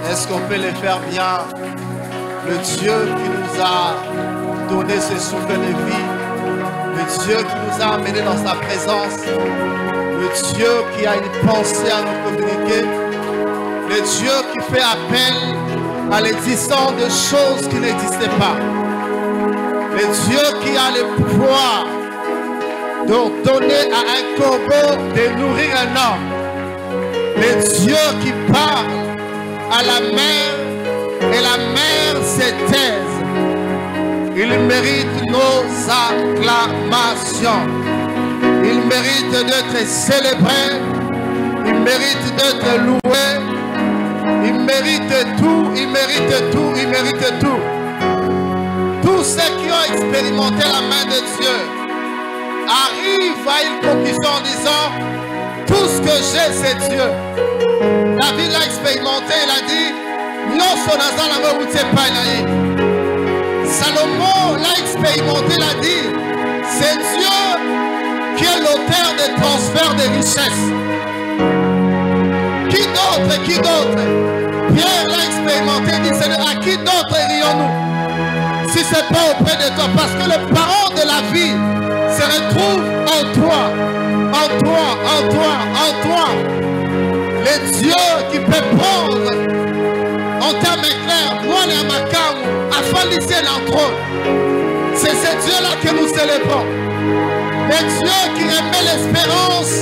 Est-ce qu'on peut les faire bien? Le Dieu qui nous a donné ce souffle de vie, le Dieu qui nous a amenés dans sa présence, le Dieu qui a une pensée à nous communiquer, le Dieu qui fait appel à l'existence de choses qui n'existaient pas, le Dieu qui a le pouvoir de donner à un corbeau de nourrir un homme, le Dieu qui parle à la mer et la mer se taise. Il mérite nos acclamations. Il mérite d'être célébré. Il mérite d'être loué. Il mérite tout. Il mérite tout. Il mérite tout. Tous ceux qui ont expérimenté la main de Dieu arrivent à une conclusion en disant: tout ce que j'ai, c'est Dieu. David l'a expérimenté, il a dit: Salomon l'a expérimenté, il a dit: c'est Dieu qui est l'auteur des transferts de richesses. Qui d'autre? Qui d'autre? Pierre l'a expérimenté, il dit: Seigneur, à qui d'autre irions-nous si ce n'est pas auprès de toi? Parce que le parent de la vie se retrouve en toi, en toi, en toi, en toi. Le Dieu qui peut prendre en termes clairs, moi et Makamu, afin d'y l'entrône. C'est ce Dieu-là que nous célébrons. Le Dieu qui remet l'espérance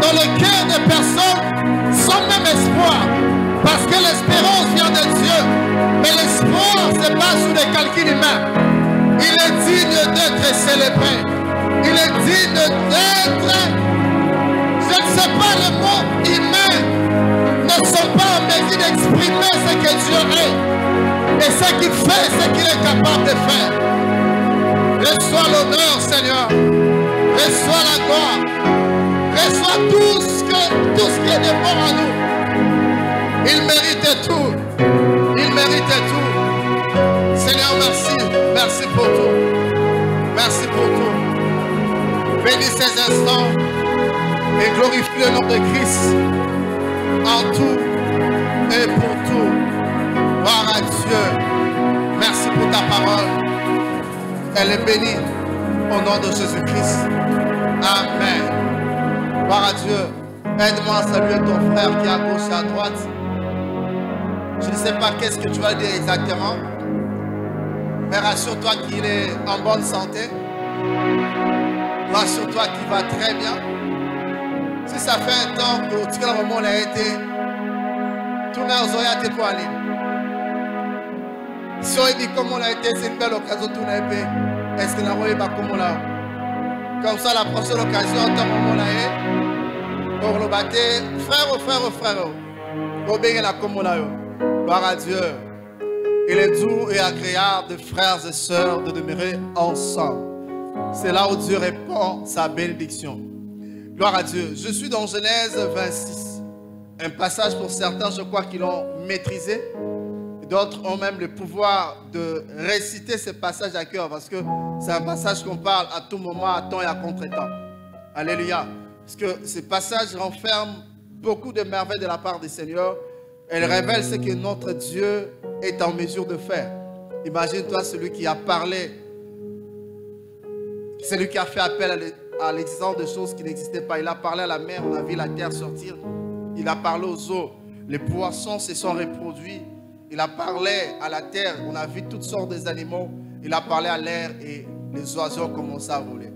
dans le cœur des personnes sans même espoir. Parce que l'espérance vient de Dieu. Mais l'espoir se base sur des calculs humains. Il est digne d'être célébré. Il est digne d'être... Je ne sais pas, le mot humain ne sont pas en mesure d'exprimer ce que Dieu est. Et ce qu'il fait, ce qu'il est capable de faire. Reçois l'honneur, Seigneur. Reçois la gloire. Reçois tout ce qui est de bon à nous. Il mérite tout. Il mérite tout. Seigneur, merci. Merci pour tout. Merci pour tout. Bénis ces instants et glorifie le nom de Christ en tout et pour tout. Gloire à Dieu. Merci pour ta parole. Elle est bénie au nom de Jésus-Christ. Amen. Gloire à Dieu. Aide-moi à saluer ton frère qui est à gauche et à droite. Je ne sais pas qu'est-ce que tu vas dire exactement, mais rassure-toi qu'il est en bonne santé. Rassure-toi qu'il va très bien. Si ça fait un temps que tu as moment a été, tout le monde a été pour aller. Si on dit comment on a été, c'est une belle occasion de tourner un peu. Est-ce que la voyez pas comment là? Comme ça, la prochaine occasion, en tant que là, pour le battre, frère. Pour bien la comme là. Gloire à Dieu. Il est doux et agréable de frères et sœurs de demeurer ensemble. C'est là où Dieu répand sa bénédiction. Gloire à Dieu. Je suis dans Genèse 26. Un passage pour certains, je crois qu'ils l'ont maîtrisé. D'autres ont même le pouvoir de réciter ce passage à cœur parce que c'est un passage qu'on parle à tout moment, à temps et à contre-temps. Alléluia. Parce que ce passage renferme beaucoup de merveilles de la part du Seigneur. Elle révèle ce que notre Dieu est en mesure de faire. Imagine-toi celui qui a parlé, celui qui a fait appel à l'existence de choses qui n'existaient pas. Il a parlé à la mer, on a vu la terre sortir. Il a parlé aux eaux, les poissons se sont reproduits. Il a parlé à la terre, on a vu toutes sortes d'animaux. Il a parlé à l'air et les oiseaux ont commencé à voler.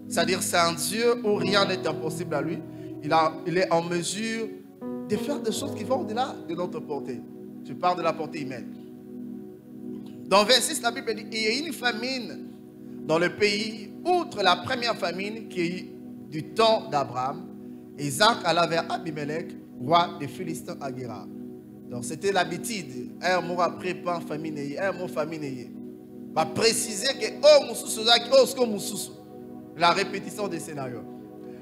C'est-à-dire c'est un Dieu où rien n'est impossible à lui. Il est en mesure de faire des choses qui vont au-delà de notre portée. Je parle de la portée humaine. Dans 26, la Bible dit, il y a une famine dans le pays, outre la première famine qui est du temps d'Abraham. Isaac alla vers Abimelech, roi des Philistins à Guérar. Donc c'était l'habitude. Un mot après, pas famine, un mot famine. Va préciser que la répétition des scénarios.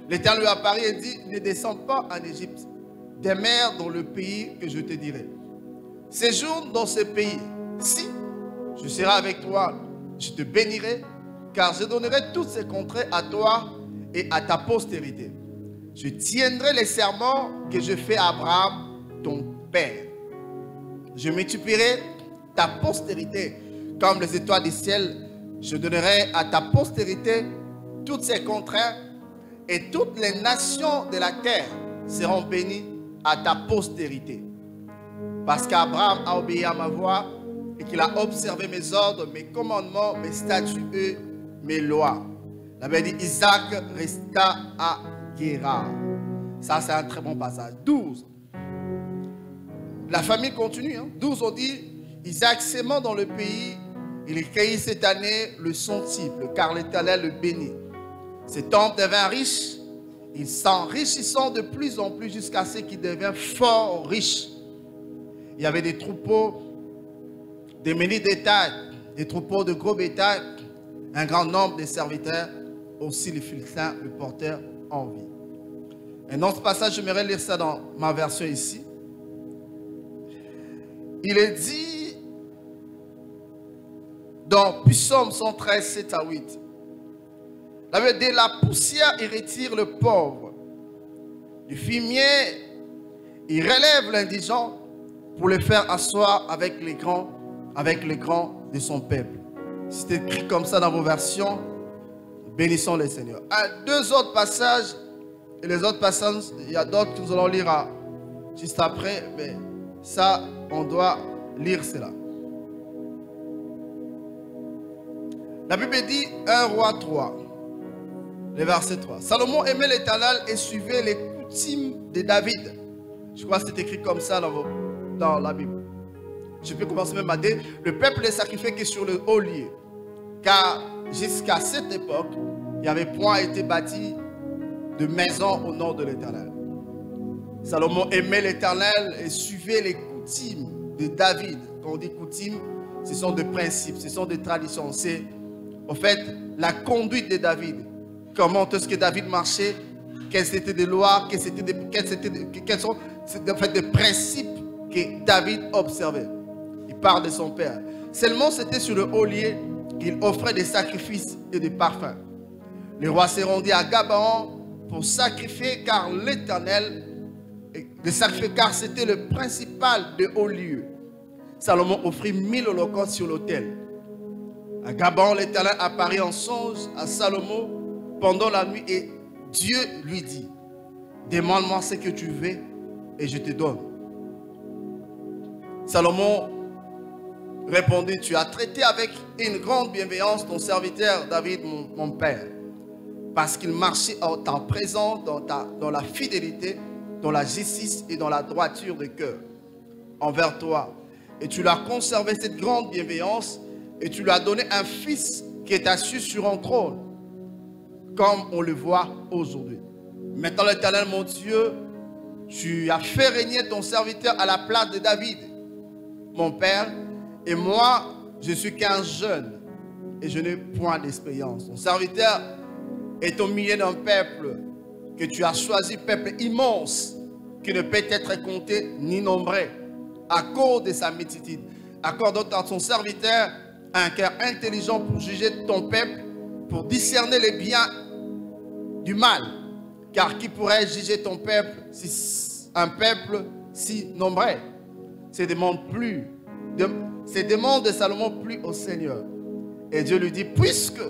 L'Éternel lui apparaît et dit, ne descends pas en Égypte. Demeure dans le pays que je te dirai. Séjourne dans ce pays. Si je serai avec toi, je te bénirai, car je donnerai toutes ces contrées à toi et à ta postérité. Je tiendrai les serments que je fais à Abraham, ton père. Je multiplierai ta postérité comme les étoiles du ciel. Je donnerai à ta postérité toutes ses contraires et toutes les nations de la terre seront bénies à ta postérité. Parce qu'Abraham a obéi à ma voix et qu'il a observé mes ordres, mes commandements, mes statuts et mes lois. La Bible dit Isaac resta à Guérar. Ça, c'est un très bon passage. 12. La famille continue. 12, on dit Isaac s'aimant dans le pays, il cueillit cette année le centuple, car l'Éternel le bénit. Cet homme devint riche, il s'enrichissant de plus en plus jusqu'à ce qu'il devient fort riche. Il y avait des troupeaux, des menus bétail, des troupeaux de gros bétail, un grand nombre de serviteurs, aussi les Philistins le portèrent en vie. Et dans ce passage, j'aimerais lire ça dans ma version ici. Il est dit dans Psaume 113, 7 à 8. De la poussière, il retire le pauvre. Du fumier, il relève l'indigent pour le faire asseoir avec les grands de son peuple. C'est écrit comme ça dans vos versions. Bénissons le Seigneur. Deux autres passages. Et les autres passages, il y a d'autres que nous allons lire juste après. Mais ça, on doit lire cela. La Bible dit 1 Roi 3. Le verset 3. Salomon aimait l'Éternel et suivait les coutumes de David. Je crois que c'est écrit comme ça dans la Bible. Je peux commencer même à dire, le peuple ne sacrifiait que sur le haut lieu. Car jusqu'à cette époque, il n'y avait point été bâti de maison au nom de l'Éternel. Salomon aimait l'Éternel et suivait les coutumes de David. Quand on dit coutumes, ce sont des principes, ce sont des traditions. C'est en fait la conduite de David. Comment est-ce que David marchait, quelles étaient des lois, quels sont en fait des principes que David observait. Il parle de son père. Seulement c'était sur le haut lieu qu'il offrait des sacrifices et des parfums. Le roi s'est rendu à Gabaon pour sacrifier car l'Éternel, car c'était le principal de haut lieu. Salomon offrit 1000 holocaustes sur l'autel. À Gabaon, l'Éternel apparut en songe à Salomon pendant la nuit et Dieu lui dit, demande-moi ce que tu veux et je te donne. Salomon répondit, tu as traité avec une grande bienveillance ton serviteur David, mon père, parce qu'il marchait en ta présence dans la fidélité, dans la justice et dans la droiture de cœur envers toi. Et tu l'as conservé cette grande bienveillance et tu lui as donné un fils qui est assis sur un trône, comme on le voit aujourd'hui. Maintenant, l'Éternel, mon Dieu, tu as fait régner ton serviteur à la place de David, mon père, et moi, je suis qu'un jeune et je n'ai point d'expérience. Ton serviteur est au milieu d'un peuple que tu as choisi, peuple immense, qui ne peut être compté ni nombré à cause de sa multitude. Accorde à ton serviteur un cœur intelligent pour juger ton peuple, pour discerner les biens du mal. Car qui pourrait juger ton peuple, si un peuple si nombreux? C'est demande de Salomon plus au Seigneur. Et Dieu lui dit, puisque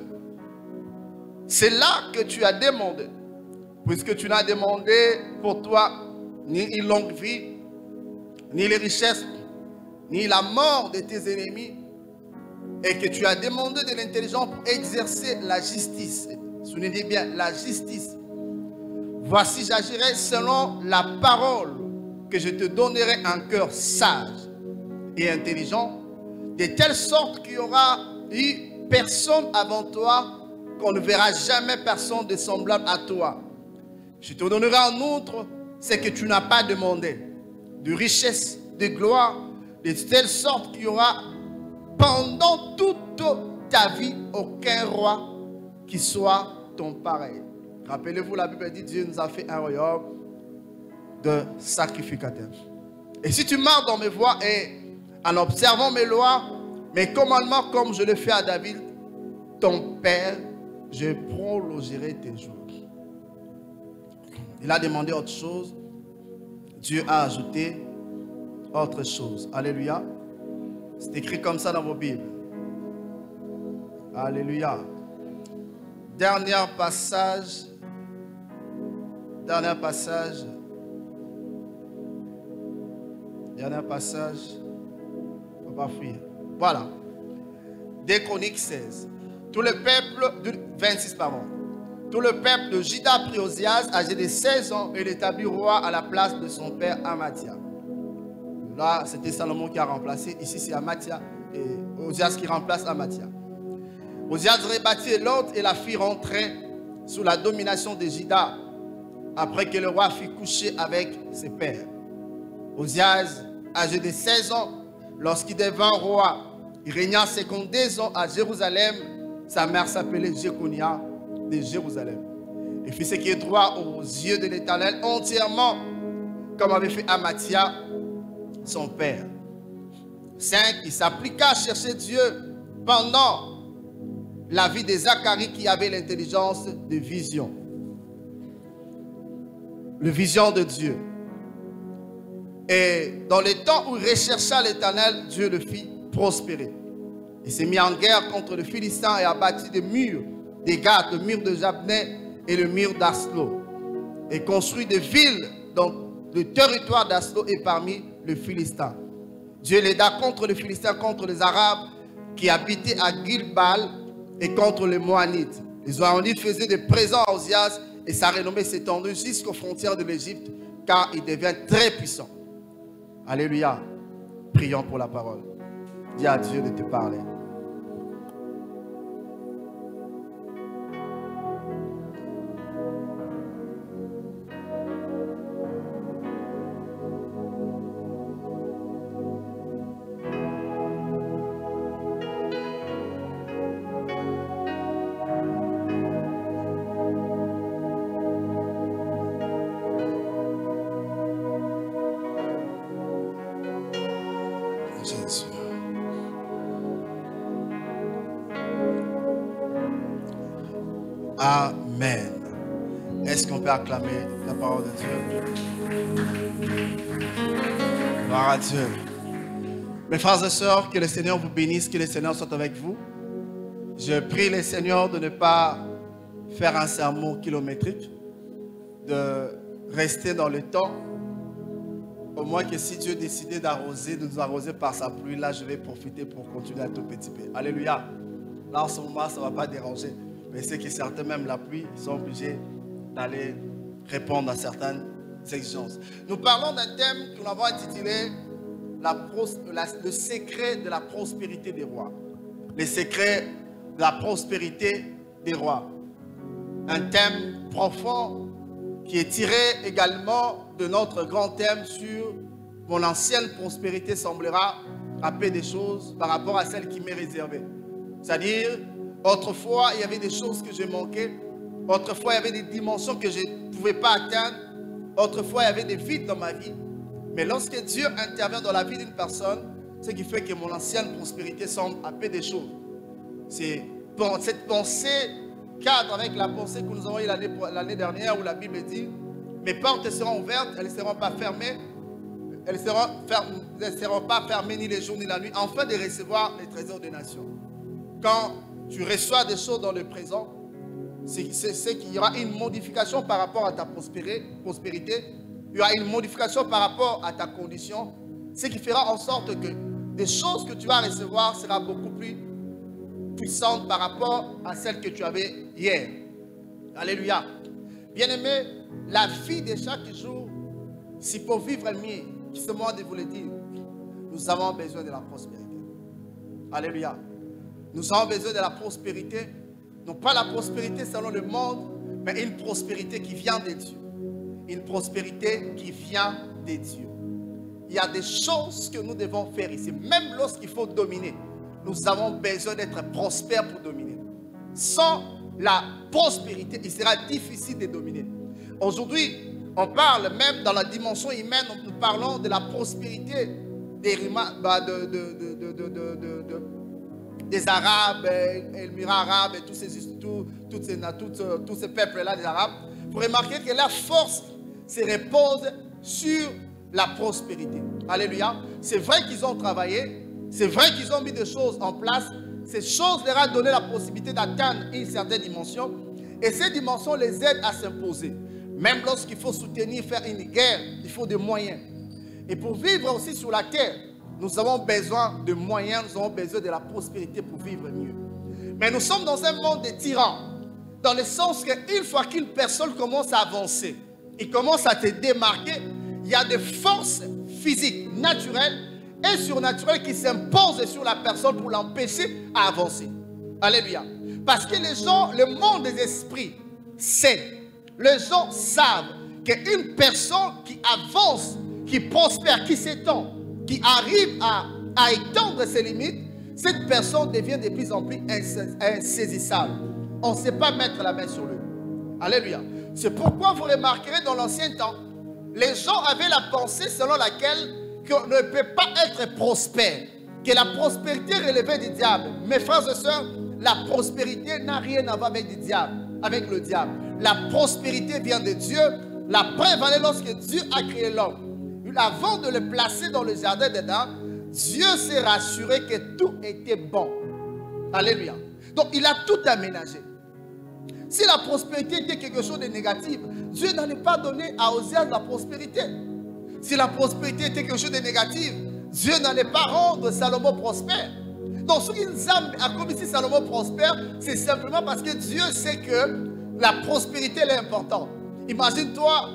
c'est là que tu as demandé, puisque tu n'as demandé pour toi ni une longue vie, ni les richesses, ni la mort de tes ennemis, et que tu as demandé de l'intelligence pour exercer la justice. Souvenez-vous bien, la justice. Voici, j'agirai selon la parole que je te donnerai un cœur sage et intelligent, de telle sorte qu'il y aura eu personne avant toi, qu'on ne verra jamais personne de semblable à toi. Je te donnerai en outre ce que tu n'as pas demandé, de richesse, de gloire, de telle sorte qu'il y aura pendant toute ta vie aucun roi qui soit ton pareil. Rappelez-vous, la Bible dit, Dieu nous a fait un royaume de sacrificateurs. Et si tu marches dans mes voies et en observant mes lois, mes commandements comme je le fais à David, ton père, je prolongerai tes jours. Il a demandé autre chose. Dieu a ajouté, autre chose. Alléluia. C'est écrit comme ça dans vos Bibles. Alléluia. Dernier passage. Dernier passage. Dernier passage. On va pas fuir. Voilà. Des Chroniques 16. Tout le peuple, 26 pardon. Tout le peuple de Juda prit Osias, âgé de 16 ans, et l'établit roi à la place de son père Amathia. Là, c'était Salomon qui a remplacé. Ici, c'est Amathia et Osias qui remplace Amathia. Osias rebâtit l'autre et la fit rentrer sous la domination de Juda, après que le roi fut couché avec ses pères. Osias, âgé de 16 ans, lorsqu'il devint roi, il régna 52 ans à Jérusalem. Sa mère s'appelait Jéconia de Jérusalem. Il fit ce qui est droit aux yeux de l'Éternel entièrement, comme avait fait Amathia, son père. 5. Il s'appliqua à chercher Dieu pendant la vie de Zacharie qui avait l'intelligence de vision. Le vision de Dieu. Et dans le temps où il rechercha l'Éternel, Dieu le fit prospérer. Il s'est mis en guerre contre le Philistin et a bâti des murs, des Gath, le mur de Jabné et le mur d'Aslo. Et construit des villes dans le territoire d'Aslo et parmi les Philistins. Dieu l'aida contre les Philistins, contre les Arabes qui habitaient à Gilbal et contre les Moanites. Les Moanites faisaient des présents à Osias et sa renommée s'étendait jusqu'aux frontières de l'Égypte car il devient très puissant. Alléluia. Prions pour la parole. Dis à Dieu de te parler. Jésus. Amen. Est-ce qu'on peut acclamer la parole de Dieu? Gloire à Dieu. Mes frères et sœurs, que le Seigneur vous bénisse, que le Seigneur soit avec vous. Je prie le Seigneur de ne pas faire un sermon kilométrique, de rester dans le temps. Au moins que si Dieu décidait d'arroser, de nous arroser par sa pluie, là je vais profiter pour continuer un tout petit peu. Alléluia. Là en ce moment ça ne va pas déranger. Mais c'est que certains, même la pluie, sont obligés d'aller répondre à certaines exigences. Nous parlons d'un thème que nous avons intitulé le secret de la prospérité des rois. Les secrets de la prospérité des rois. Un thème profond qui est tiré également de notre grand thème sur mon ancienne prospérité semblera rappeler des choses par rapport à celle qui m'est réservée. C'est-à-dire, autrefois, il y avait des choses que je manquais. Autrefois, il y avait des dimensions que je ne pouvais pas atteindre. Autrefois, il y avait des vides dans ma vie. Mais lorsque Dieu intervient dans la vie d'une personne, ce qui fait que mon ancienne prospérité semble appeler des choses. C'est cette pensée cadre avec la pensée que nous avons eue l'année dernière où la Bible dit « Mes portes seront ouvertes, elles ne seront pas fermées, elles ne seront pas fermées ni les jours ni la nuit, afin de recevoir les trésors des nations. » Quand tu reçois des choses dans le présent, c'est qu'il y aura une modification par rapport à ta prospérité, il y aura une modification par rapport à ta condition, ce qui fera en sorte que des choses que tu vas recevoir seront beaucoup plus puissantes par rapport à celles que tu avais hier. Alléluia. Bien-aimé, la vie de chaque jour, si pour vivre le mieux, qui se moi de vous le dire, nous avons besoin de la prospérité. Alléluia. Nous avons besoin de la prospérité, non pas la prospérité selon le monde, mais une prospérité qui vient de Dieu. Une prospérité qui vient de Dieu. Il y a des choses que nous devons faire ici, même lorsqu'il faut dominer. Nous avons besoin d'être prospères pour dominer. Sans la prospérité, il sera difficile de dominer. Aujourd'hui, on parle même dans la dimension humaine, nous parlons de la prospérité des Arabes, Émirats arabes et tous ces peuples-là des Arabes. Vous remarquez que la force se repose sur la prospérité. Alléluia. C'est vrai qu'ils ont travaillé. C'est vrai qu'ils ont mis des choses en place. Ces choses leur ont donné la possibilité d'atteindre une certaine dimension. Et ces dimensions les aident à s'imposer. Même lorsqu'il faut soutenir, faire une guerre, il faut des moyens. Et pour vivre aussi sur la terre, nous avons besoin de moyens, nous avons besoin de la prospérité pour vivre mieux. Mais nous sommes dans un monde de tyrans. Dans le sens qu'une fois qu'une personne commence à avancer, il commence à te démarquer, il y a des forces physiques, naturelles et surnaturelles qui s'imposent sur la personne pour l'empêcher à avancer. Alléluia. Parce que les gens, le monde des esprits, sait, les gens savent qu'une personne qui avance, qui prospère, qui s'étend, qui arrive à étendre ses limites, cette personne devient de plus en plus insaisissable. On ne sait pas mettre la main sur lui. Alléluia. C'est pourquoi vous remarquerez dans l'ancien temps, les gens avaient la pensée selon laquelle qu'on ne peut pas être prospère, que la prospérité relevait du diable. Mes frères et sœurs, la prospérité n'a rien à voir avec le diable. La prospérité vient de Dieu. La preuve est lorsque Dieu a créé l'homme. Avant de le placer dans le jardin d'Éden, Dieu s'est rassuré que tout était bon. Alléluia. Donc il a tout aménagé. Si la prospérité était quelque chose de négatif, Dieu n'allait pas donner à Osée la prospérité. Si la prospérité était quelque chose de négatif, Dieu n'allait pas rendre Salomon prospère. Donc ce qu'il a comme ici Salomon prospère, c'est simplement parce que Dieu sait que la prospérité est importante. Imagine-toi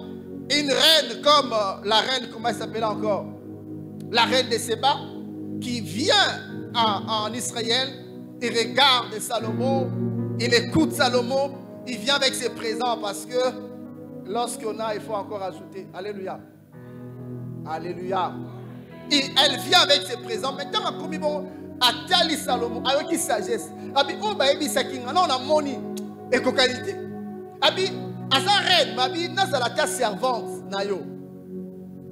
une reine comme la reine, comment elle s'appelle encore? La reine de Séba, qui vient en Israël, il regarde Salomon, il écoute Salomon, il vient avec ses présents parce que lorsqu'on a, il faut encore ajouter. Alléluia. Alléluia. Et elle vient avec ses présents. Maintenant, comme il va à Tali Salomon, avec sa sagesse. Abi, on va y sakinga, on a moni et qualité. Abi, à sa reine, Abi, n'a pas la servante, nayo.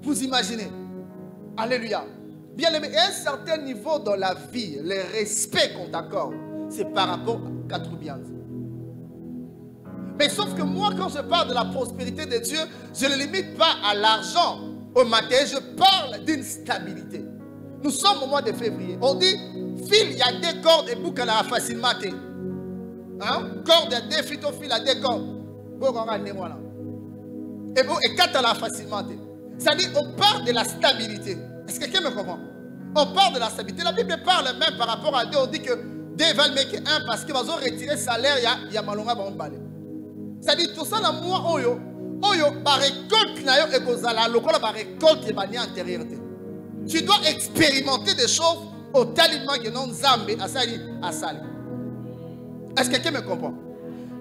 Vous imaginez? Alléluia. Bien aimé, à un certain niveau dans la vie, le respect qu'on t'accorde, c'est par rapport à quatre biens. Mais sauf que moi, quand je parle de la prospérité de Dieu, je ne limite pas à l'argent, au matériel, je parle d'une stabilité. Nous sommes au mois de février. On dit, fil, il y a des cordes et boucle à la facilement. Hein? Corde à des fil, fil à des cordes. Et quatre à la facilement. C'est-à-dire, on parle de la stabilité. Est-ce que quelqu'un me comprend? On parle de la stabilité. La Bible parle même par rapport à Dieu. On dit que Dieu va le mettre un parce qu'ils vont retirer le salaire, il y a malonga bon balai. C'est-à-dire, tout ça, moi, oyo, ba récolte na yo et kozala lokola ba récolte bani antérieure. Tu dois expérimenter des choses au tellement que non zambe asali asali. Est-ce que quelqu'un me comprend?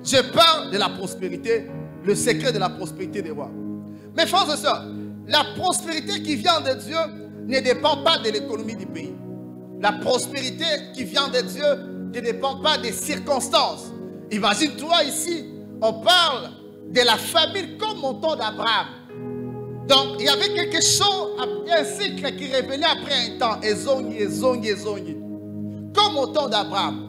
Je parle de la prospérité, le secret de la prospérité des rois. Mes frères et sœurs, la prospérité qui vient de Dieu ne dépend pas de l'économie du pays. La prospérité qui vient de Dieu ne dépend pas des circonstances. Imagine-toi ici, on parle de la famille comme au temps d'Abraham. Donc, il y avait quelque chose, un cycle qui révélait après un temps. Ezongi. Comme au temps d'Abraham.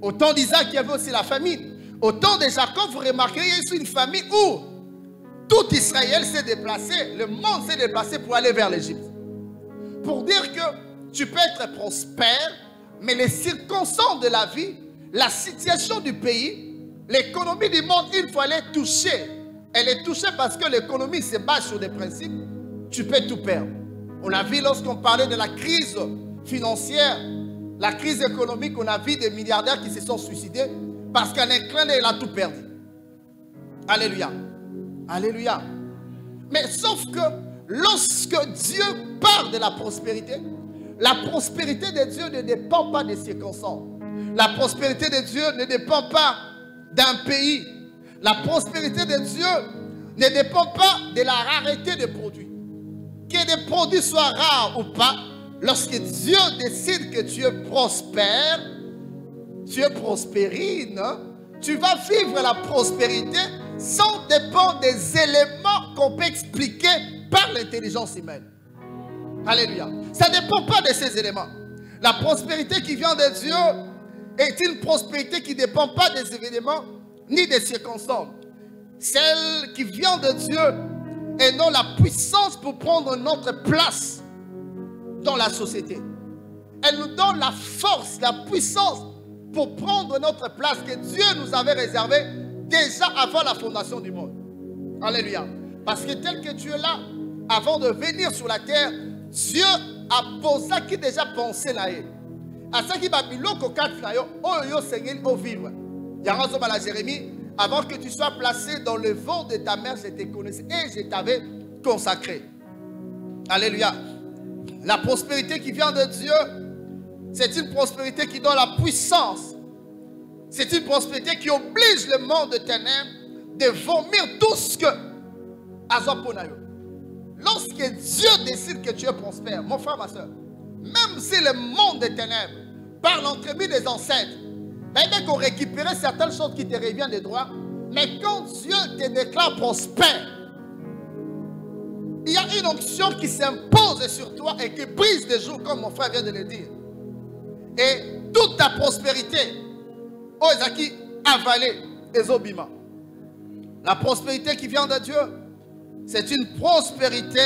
Au temps d'Isaac, il y avait aussi la famille. Au temps de Jacob, vous remarquez, il y a une famille où tout Israël s'est déplacé, le monde s'est déplacé pour aller vers l'Égypte. Pour dire que tu peux être prospère, mais les circonstances de la vie, la situation du pays, l'économie du monde, il faut aller toucher. Elle est touchée parce que l'économie se base sur des principes. Tu peux tout perdre. On a vu lorsqu'on parlait de la crise financière, la crise économique, on a vu des milliardaires qui se sont suicidés parce qu'un clin d'œil, il a tout perdu. Alléluia. Alléluia. Mais sauf que lorsque Dieu parle de la prospérité de Dieu ne dépend pas des circonstances. La prospérité de Dieu ne dépend pas d'un pays. La prospérité de Dieu ne dépend pas de la rareté des produits. Que des produits soient rares ou pas, lorsque Dieu décide que tu es prospère, tu es prospérine, tu vas vivre la prospérité sans dépendre des éléments qu'on peut expliquer par l'intelligence humaine. Alléluia. Ça ne dépend pas de ces éléments. La prospérité qui vient de Dieu est une prospérité qui ne dépend pas des événements ni des circonstances. Celle qui vient de Dieu et non la puissance pour prendre notre place dans la société. Elle nous donne la force, la puissance pour prendre notre place que Dieu nous avait réservée déjà avant la fondation du monde. Alléluia. Parce que tel que tu es là, avant de venir sur la terre, Dieu a posé qui déjà pensé là. À ce qui va biloko quatre là, oh Seigneur, oh vivre. Yaranzo la Jérémie, avant que tu sois placé dans le ventre de ta mère, je te connaissais et je t'avais consacré. Alléluia. La prospérité qui vient de Dieu, c'est une prospérité qui donne la puissance. C'est une prospérité qui oblige le monde de ténèbres de vomir tout ce que Azoponayo. Lorsque Dieu décide que tu es prospère, mon frère, ma soeur, même si le monde des ténèbres, par l'entremise des ancêtres, même qu'on récupérait certaines choses qui te reviennent des droits, mais quand Dieu te déclare prospère, il y a une onction qui s'impose sur toi et qui brise des jours, comme mon frère vient de le dire. Et toute ta prospérité, Oezaki, avalée, Ezobima. La prospérité qui vient de Dieu, c'est une prospérité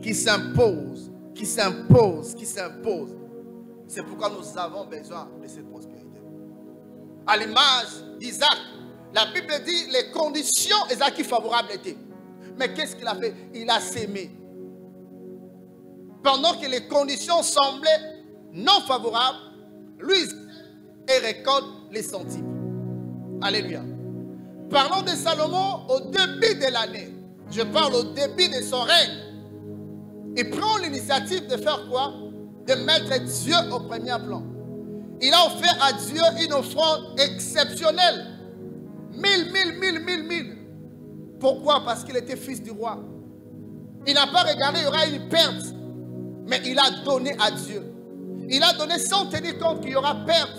qui s'impose, qui s'impose, qui s'impose. C'est pourquoi nous avons besoin de cette prospérité. À l'image d'Isaac, la Bible dit les conditions Isaac favorables étaient. Mais qu'est-ce qu'il a fait? Il a sémé. Pendant que les conditions semblaient non favorables, lui, il récolte les centimes. Alléluia. Parlons de Salomon au début de l'année. Je parle au début de son règne. Il prend l'initiative de faire quoi? De mettre Dieu au premier plan. Il a offert à Dieu une offrande exceptionnelle. 1000. Pourquoi? Parce qu'il était fils du roi. Il n'a pas regardé, il y aura une perte. Mais il a donné à Dieu. Il a donné sans tenir compte qu'il y aura perte.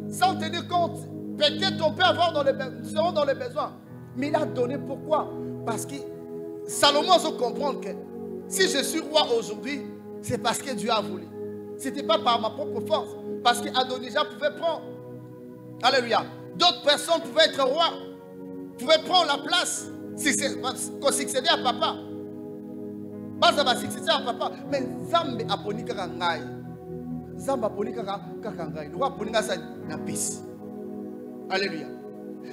Sans tenir compte, peut-être on peut avoir dans les besoins. Mais il a donné pourquoi? Parce que Salomon doit comprendre que si je suis roi aujourd'hui, c'est parce que Dieu a voulu. Ce n'était pas par ma propre force. Parce qu'Adonija pouvait prendre. Alléluia. D'autres personnes pouvaient être rois. Pouvaient prendre la place. Qu'on succédait à papa. Pas ça va succéder à papa. Mais Zambe a poni kakangai. Zambe a poni kakangai. Le roi a poni na pisse. Alléluia.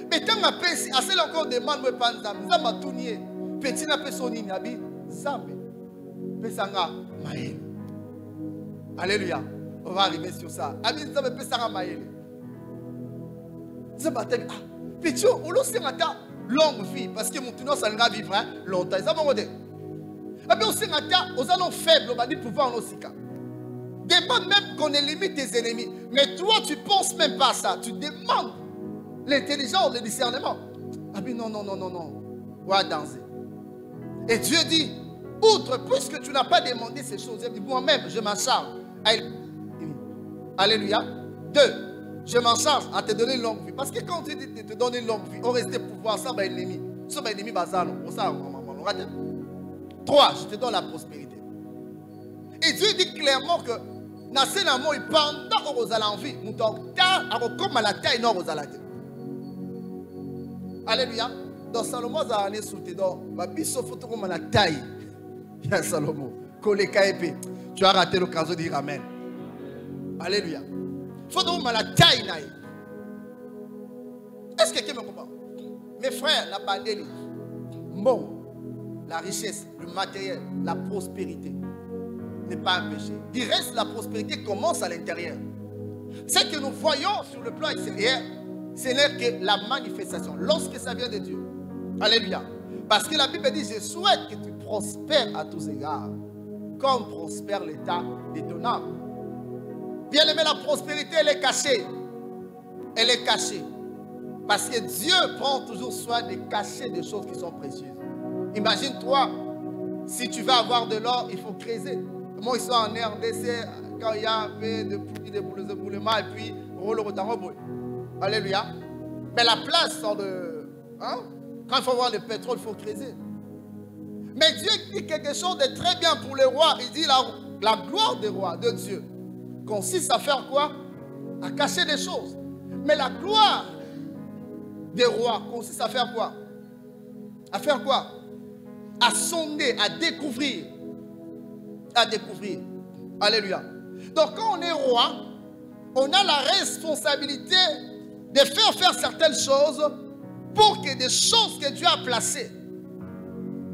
Mais tant ma pisse, assez encore demande me pan Zambe. Zambe a tout nié. Petit na personne ni abi. Zambe. Pesanga maël. Alléluia. On va arriver sur ça. Abi Zambe pesanga maël. Zambe a dit ah. Petit on le sait maintenant. Longue vie, parce que mon tenant ça va vivre longtemps. Ça va me dire. Et bien aussi, aux allons faibles, on va dire pouvoir en aussi cas. Demande même qu'on élimine tes ennemis. Mais toi, tu ne penses même pas à ça. Tu demandes l'intelligence, le discernement. Ah bien non. Ouais, danser. Et Dieu dit, outre, puisque tu n'as pas demandé ces choses, moi-même, je m'en charge. Alléluia. 2. Je m'en charge à te donner une longue vie. Parce que quand tu dis de te donner une longue vie, on reste pouvoir, ça va ennemi. Ça va ennemi, bazano. 3, je te donne la prospérité. Et Dieu dit clairement que dans ce moment, il pendant aux alenvis, nous comme à la taille non aux alenvis. Alléluia. Dans Salomon, ça allait sous tes dents. Ma biso photo comme à la taille. Il y a Salomon. Tu as raté l'occasion de dire Amen. Alléluia. Il faut donc la taille. Est-ce que quelqu'un me comprend? Mes frères, la bandelle, bon, la richesse, le matériel, la prospérité n'est pas un péché. Il reste la prospérité commence à l'intérieur. Ce que nous voyons sur le plan extérieur, ce n'est que la manifestation. Lorsque ça vient de Dieu. Alléluia. Parce que la Bible dit, je souhaite que tu prospères à tous égards, comme prospère l'état de ton âme. Bien aimé, la prospérité, elle est cachée. Elle est cachée. Parce que Dieu prend toujours soin de cacher des choses qui sont précieuses. Imagine-toi, si tu veux avoir de l'or, il faut creuser. Moi, ils sont en RDC, quand il y a un peu de boulement, et puis, alléluia. Mais la place sort de... Hein? Quand il faut avoir le pétrole, il faut creuser. Mais Dieu dit quelque chose de très bien pour les rois. Il dit la gloire des rois, de Dieu, consiste à faire quoi? À cacher des choses. Mais la gloire des rois consiste à faire quoi? À faire quoi? À sonder, à découvrir. À découvrir. Alléluia. Donc quand on est roi, on a la responsabilité de faire certaines choses pour que des choses que Dieu a placées,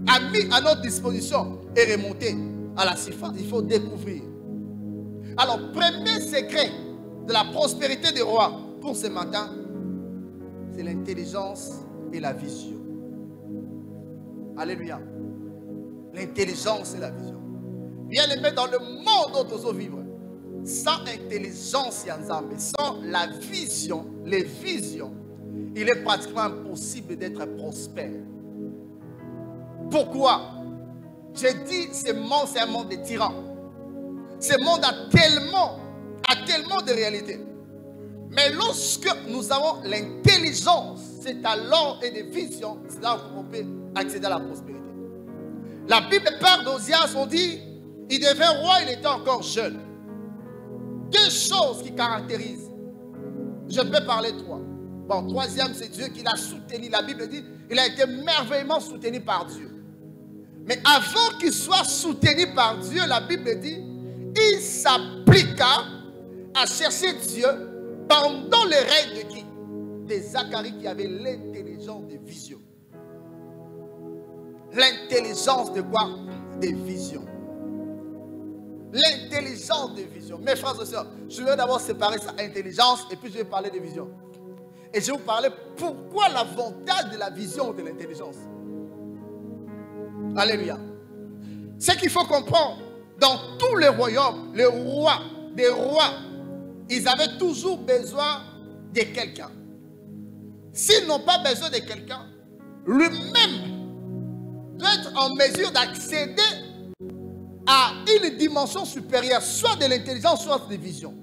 a mis à notre disposition et remonter à la surface. Il faut découvrir. Alors, premier secret de la prospérité des rois pour ce matin, c'est l'intelligence et la vision. Alléluia. L'intelligence et la vision. Bien aimé, dans le monde où nous vivons, sans intelligence et sans la vision, les visions, il est pratiquement impossible d'être prospère. Pourquoi? J'ai dit, ce monde, c'est un monde de tyrans. Ce monde a tellement de réalités. Mais lorsque nous avons l'intelligence, c'est talent et des visions, c'est là qu'on peut accéder à la prospérité. La Bible parle d'Ozias, on dit, il devint roi, il était encore jeune. Deux choses qui caractérisent. Je peux parler de trois. Bon, troisième, c'est Dieu qui l'a soutenu. La Bible dit, il a été merveilleusement soutenu par Dieu. Mais avant qu'il soit soutenu par Dieu, la Bible dit, il s'appliqua à chercher Dieu pendant le règne de qui? De Zacharie, qui avait l'intelligence des visions. L'intelligence de quoi? Des visions. L'intelligence des visions. Mes frères et sœurs, je vais d'abord séparer sa intelligence et puis je vais parler des visions. Et je vais vous parler pourquoi l'avantage de la vision ou de l'intelligence. Alléluia. Ce qu'il faut comprendre, dans tous les royaumes, les rois, des rois, ils avaient toujours besoin de quelqu'un. S'ils n'ont pas besoin de quelqu'un, lui-même doit être en mesure d'accéder à une dimension supérieure, soit de l'intelligence, soit de vision.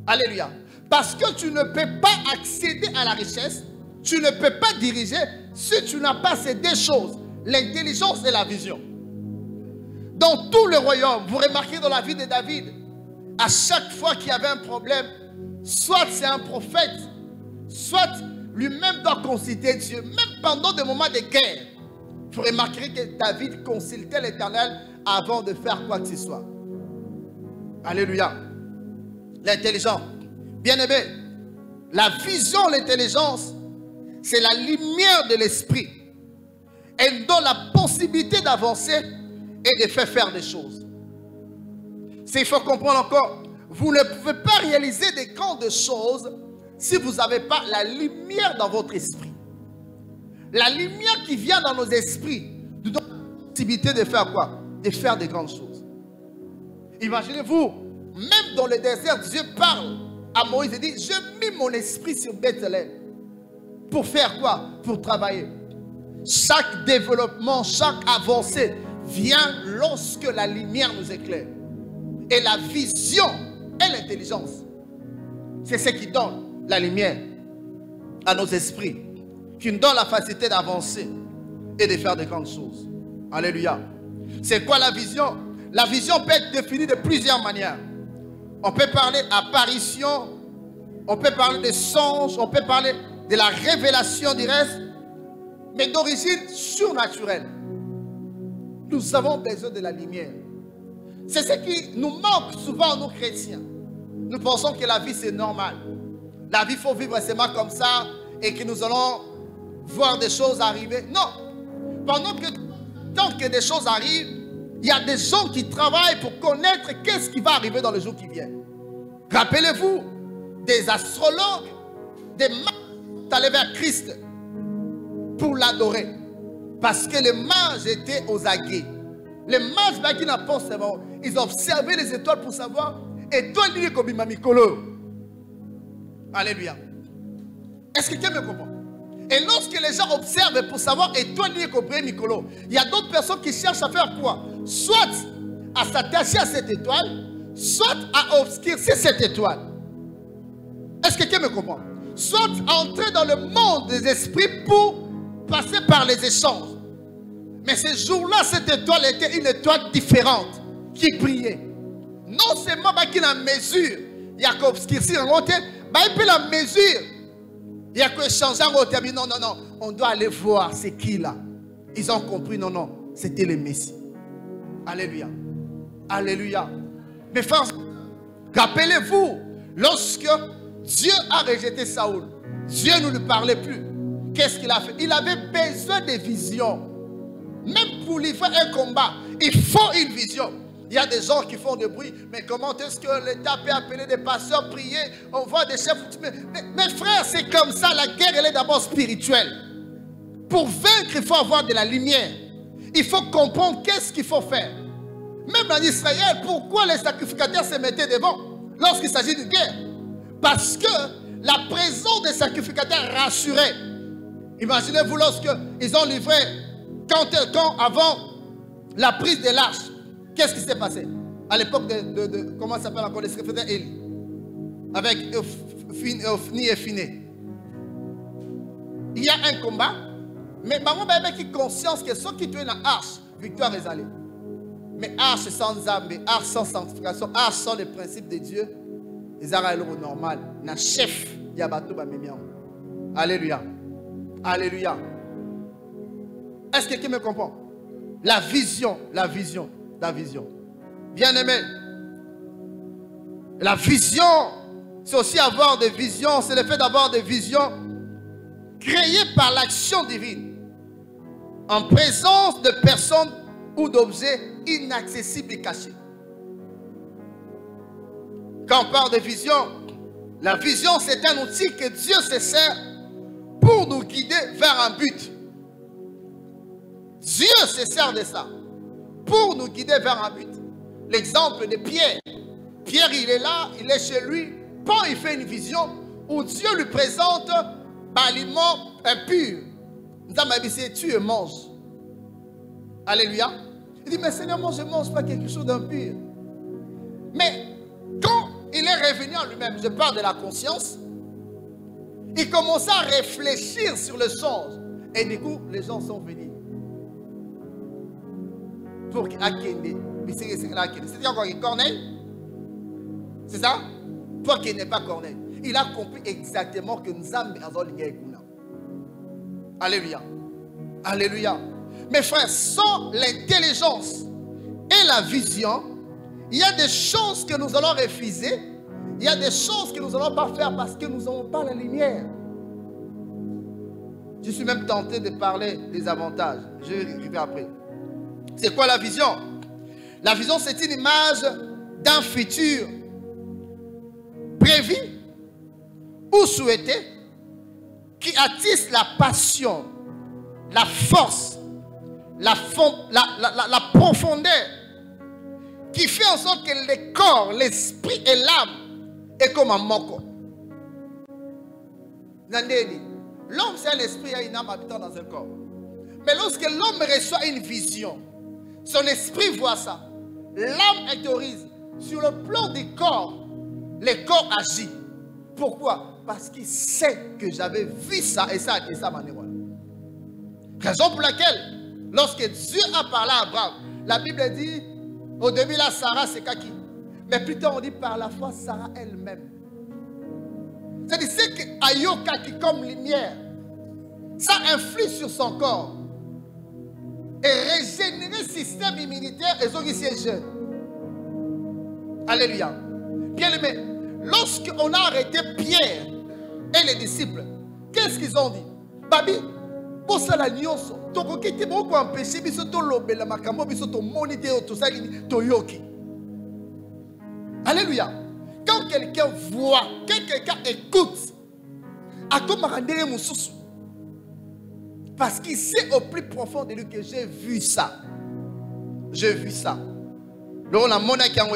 Alléluia. Parce que tu ne peux pas accéder à la richesse, tu ne peux pas diriger si tu n'as pas ces deux choses, l'intelligence et la vision. Dans tout le royaume, vous remarquez dans la vie de David, à chaque fois qu'il y avait un problème, soit c'est un prophète, soit lui-même doit consulter Dieu, même pendant des moments de guerre. Vous remarquerez que David consultait l'Éternel avant de faire quoi que ce soit. Alléluia. L'intelligence. Bien-aimé, la vision, l'intelligence, c'est la lumière de l'esprit. Elle donne la possibilité d'avancer et de faire des choses. Il faut comprendre encore, vous ne pouvez pas réaliser des grandes choses si vous n'avez pas la lumière dans votre esprit. La lumière qui vient dans nos esprits nous donne la possibilité de faire quoi? De faire des grandes choses. Imaginez-vous, même dans le désert, Dieu parle à Moïse et dit, j'ai mis mon esprit sur Bethléem. Pour faire quoi? Pour travailler. Chaque développement, chaque avancée vient lorsque la lumière nous éclaire. Et la vision et l'intelligence, c'est ce qui donne la lumière à nos esprits, qui nous donne la facilité d'avancer et de faire de grandes choses. Alléluia. C'est quoi la vision? La vision peut être définie de plusieurs manières. On peut parler d'apparition, on peut parler de songe, on peut parler de la révélation du reste, mais d'origine surnaturelle. Nous avons besoin de la lumière. C'est ce qui nous manque souvent, nous chrétiens. Nous pensons que la vie c'est normal. La vie, il faut vivre seulement comme ça et que nous allons voir des choses arriver. Non. Pendant que tant que des choses arrivent, il y a des gens qui travaillent pour connaître qu'est-ce qui va arriver dans les jours qui viennent. Rappelez-vous, des astrologues, des mages sont allés vers Christ pour l'adorer. Parce que les mages étaient aux aguets. Les mages qui n'ont pas savoir, ils observaient les étoiles pour savoir étoile liée comme Mikolo. Alléluia. Est-ce que quelqu'un me comprend? Et lorsque les gens observent pour savoir étoile liée comme Mikolo, il y a d'autres personnes qui cherchent à faire quoi? Soit à s'attacher à cette étoile, soit à obscurcir cette étoile. Est-ce que quelqu'un me comprend? Soit à entrer dans le monde des esprits pour passer par les échanges. Mais ce jour-là, cette étoile était une étoile différente qui brillait. Non seulement qu'il y a une mesure, il y a qu'obscurcir en côté, il peut la mesure. Il y a qu'échanger en côté. Non, non, non, on doit aller voir c'est qui là. Ils ont compris, non, non, c'était le Messie. Alléluia. Alléluia. Mes frères, rappelez-vous, lorsque Dieu a rejeté Saoul, Dieu ne lui parlait plus. Qu'est-ce qu'il a fait? Il avait besoin de visions. Même pour livrer un combat, il faut une vision. Il y a des gens qui font du bruit. Mais comment est-ce que l'État peut appeler des pasteurs, prier? On voit des chefs. Mes frères, c'est comme ça. La guerre, elle est d'abord spirituelle. Pour vaincre, il faut avoir de la lumière. Il faut comprendre qu'est-ce qu'il faut faire. Même en Israël, pourquoi les sacrificateurs se mettaient devant lorsqu'il s'agit de guerre? Parce que la présence des sacrificateurs rassurait. Imaginez-vous lorsqu'ils ont livré, quand avant la prise de l'arche, qu'est-ce qui s'est passé? À l'époque de comment ça s'appelle encore, les sacrificateurs Élie, avec Ophni et Phiné. Il y a un combat, mais maman avait conscience que ceux qui tuent dans l'arche, victoire est allée. Mais arche sans âme, arche sans sanctification, arche sans les principes de Dieu, ils arrivent au normal. Na chef, il y a bateau bamemiam. Alléluia. Alléluia. Est-ce que quelqu'un me comprend? La vision, la vision, la vision. Bien-aimé, la vision, c'est aussi avoir des visions, c'est le fait d'avoir des visions créées par l'action divine, en présence de personnes ou d'objets inaccessibles et cachés. Quand on parle de vision, la vision c'est un outil que Dieu se sert pour nous guider vers un but. Dieu se sert de ça pour nous guider vers un but. L'exemple de Pierre. Pierre, il est là, il est chez lui. Quand il fait une vision où Dieu lui présente l'aliment impur. Tu et mange. Alléluia. Il dit, mais Seigneur, moi je ne mange pas quelque chose d'impur. Mais quand il est revenu en lui-même, je parle de la conscience, il commença à réfléchir sur le songe. Et du coup, les gens sont venus. Pour Akende. C'est encore Corneille? C'est ça? Toi qui n'es pas Corneille. Il a compris exactement que nous avons besoin de Kuna. Alléluia. Alléluia. Mes frères, sans l'intelligence et la vision, il y a des choses que nous allons refuser. Il y a des choses que nous n'allons pas faire parce que nous n'avons pas la lumière. Je suis même tenté de parler des avantages. Je vais y arriver après. C'est quoi la vision? La vision, c'est une image d'un futur prévu ou souhaité qui attise la passion, la force, la profondeur, qui fait en sorte que le corps, l'esprit et l'âme est comme un moko. L'homme, c'est un esprit et une âme habitant dans un corps. Mais lorsque l'homme reçoit une vision, son esprit voit ça. L'âme autorise. Sur le plan du corps, le corps agit. Pourquoi? Parce qu'il sait que j'avais vu ça et ça m'a névré. Raison pour laquelle, lorsque Dieu a parlé à Abraham, la Bible dit, au début là, Sarah c'est Kaki. Mais plus tard on dit par la foi, Sarah elle-même. C'est-à-dire que Ayoka qui comme lumière, ça influe sur son corps. Et régénérer le système immunitaire et ceux qui sont jeunes. Alléluia. Bien aimé, lorsqu'on a arrêté Pierre et les disciples, qu'est-ce qu'ils ont dit? Babi, pour ça la nyonso, toko qui te beaucoup empêché, biso to lobe la makamo, biso to monite tout ça to yoki. Alléluia. Quand quelqu'un voit, quand quelqu'un écoute, à quoi m'arrêter mon sous? Parce qu'il sait au plus profond de lui que j'ai vu ça. J'ai vu ça. Donc on a mon qui a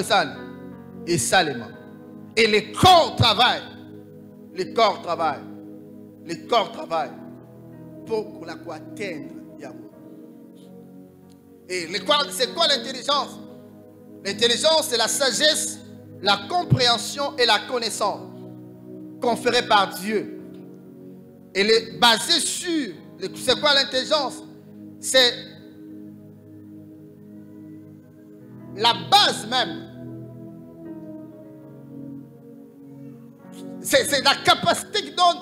et salement. Et le corps travaille. Le corps travaille. Le corps travaille. Pour qu'on a atteindre Yahweh. Et c'est quoi l'intelligence? L'intelligence, c'est la sagesse, la compréhension et la connaissance conférée par Dieu. Elle est basée sur... C'est quoi l'intelligence? C'est la base même. C'est la capacité qu'il donne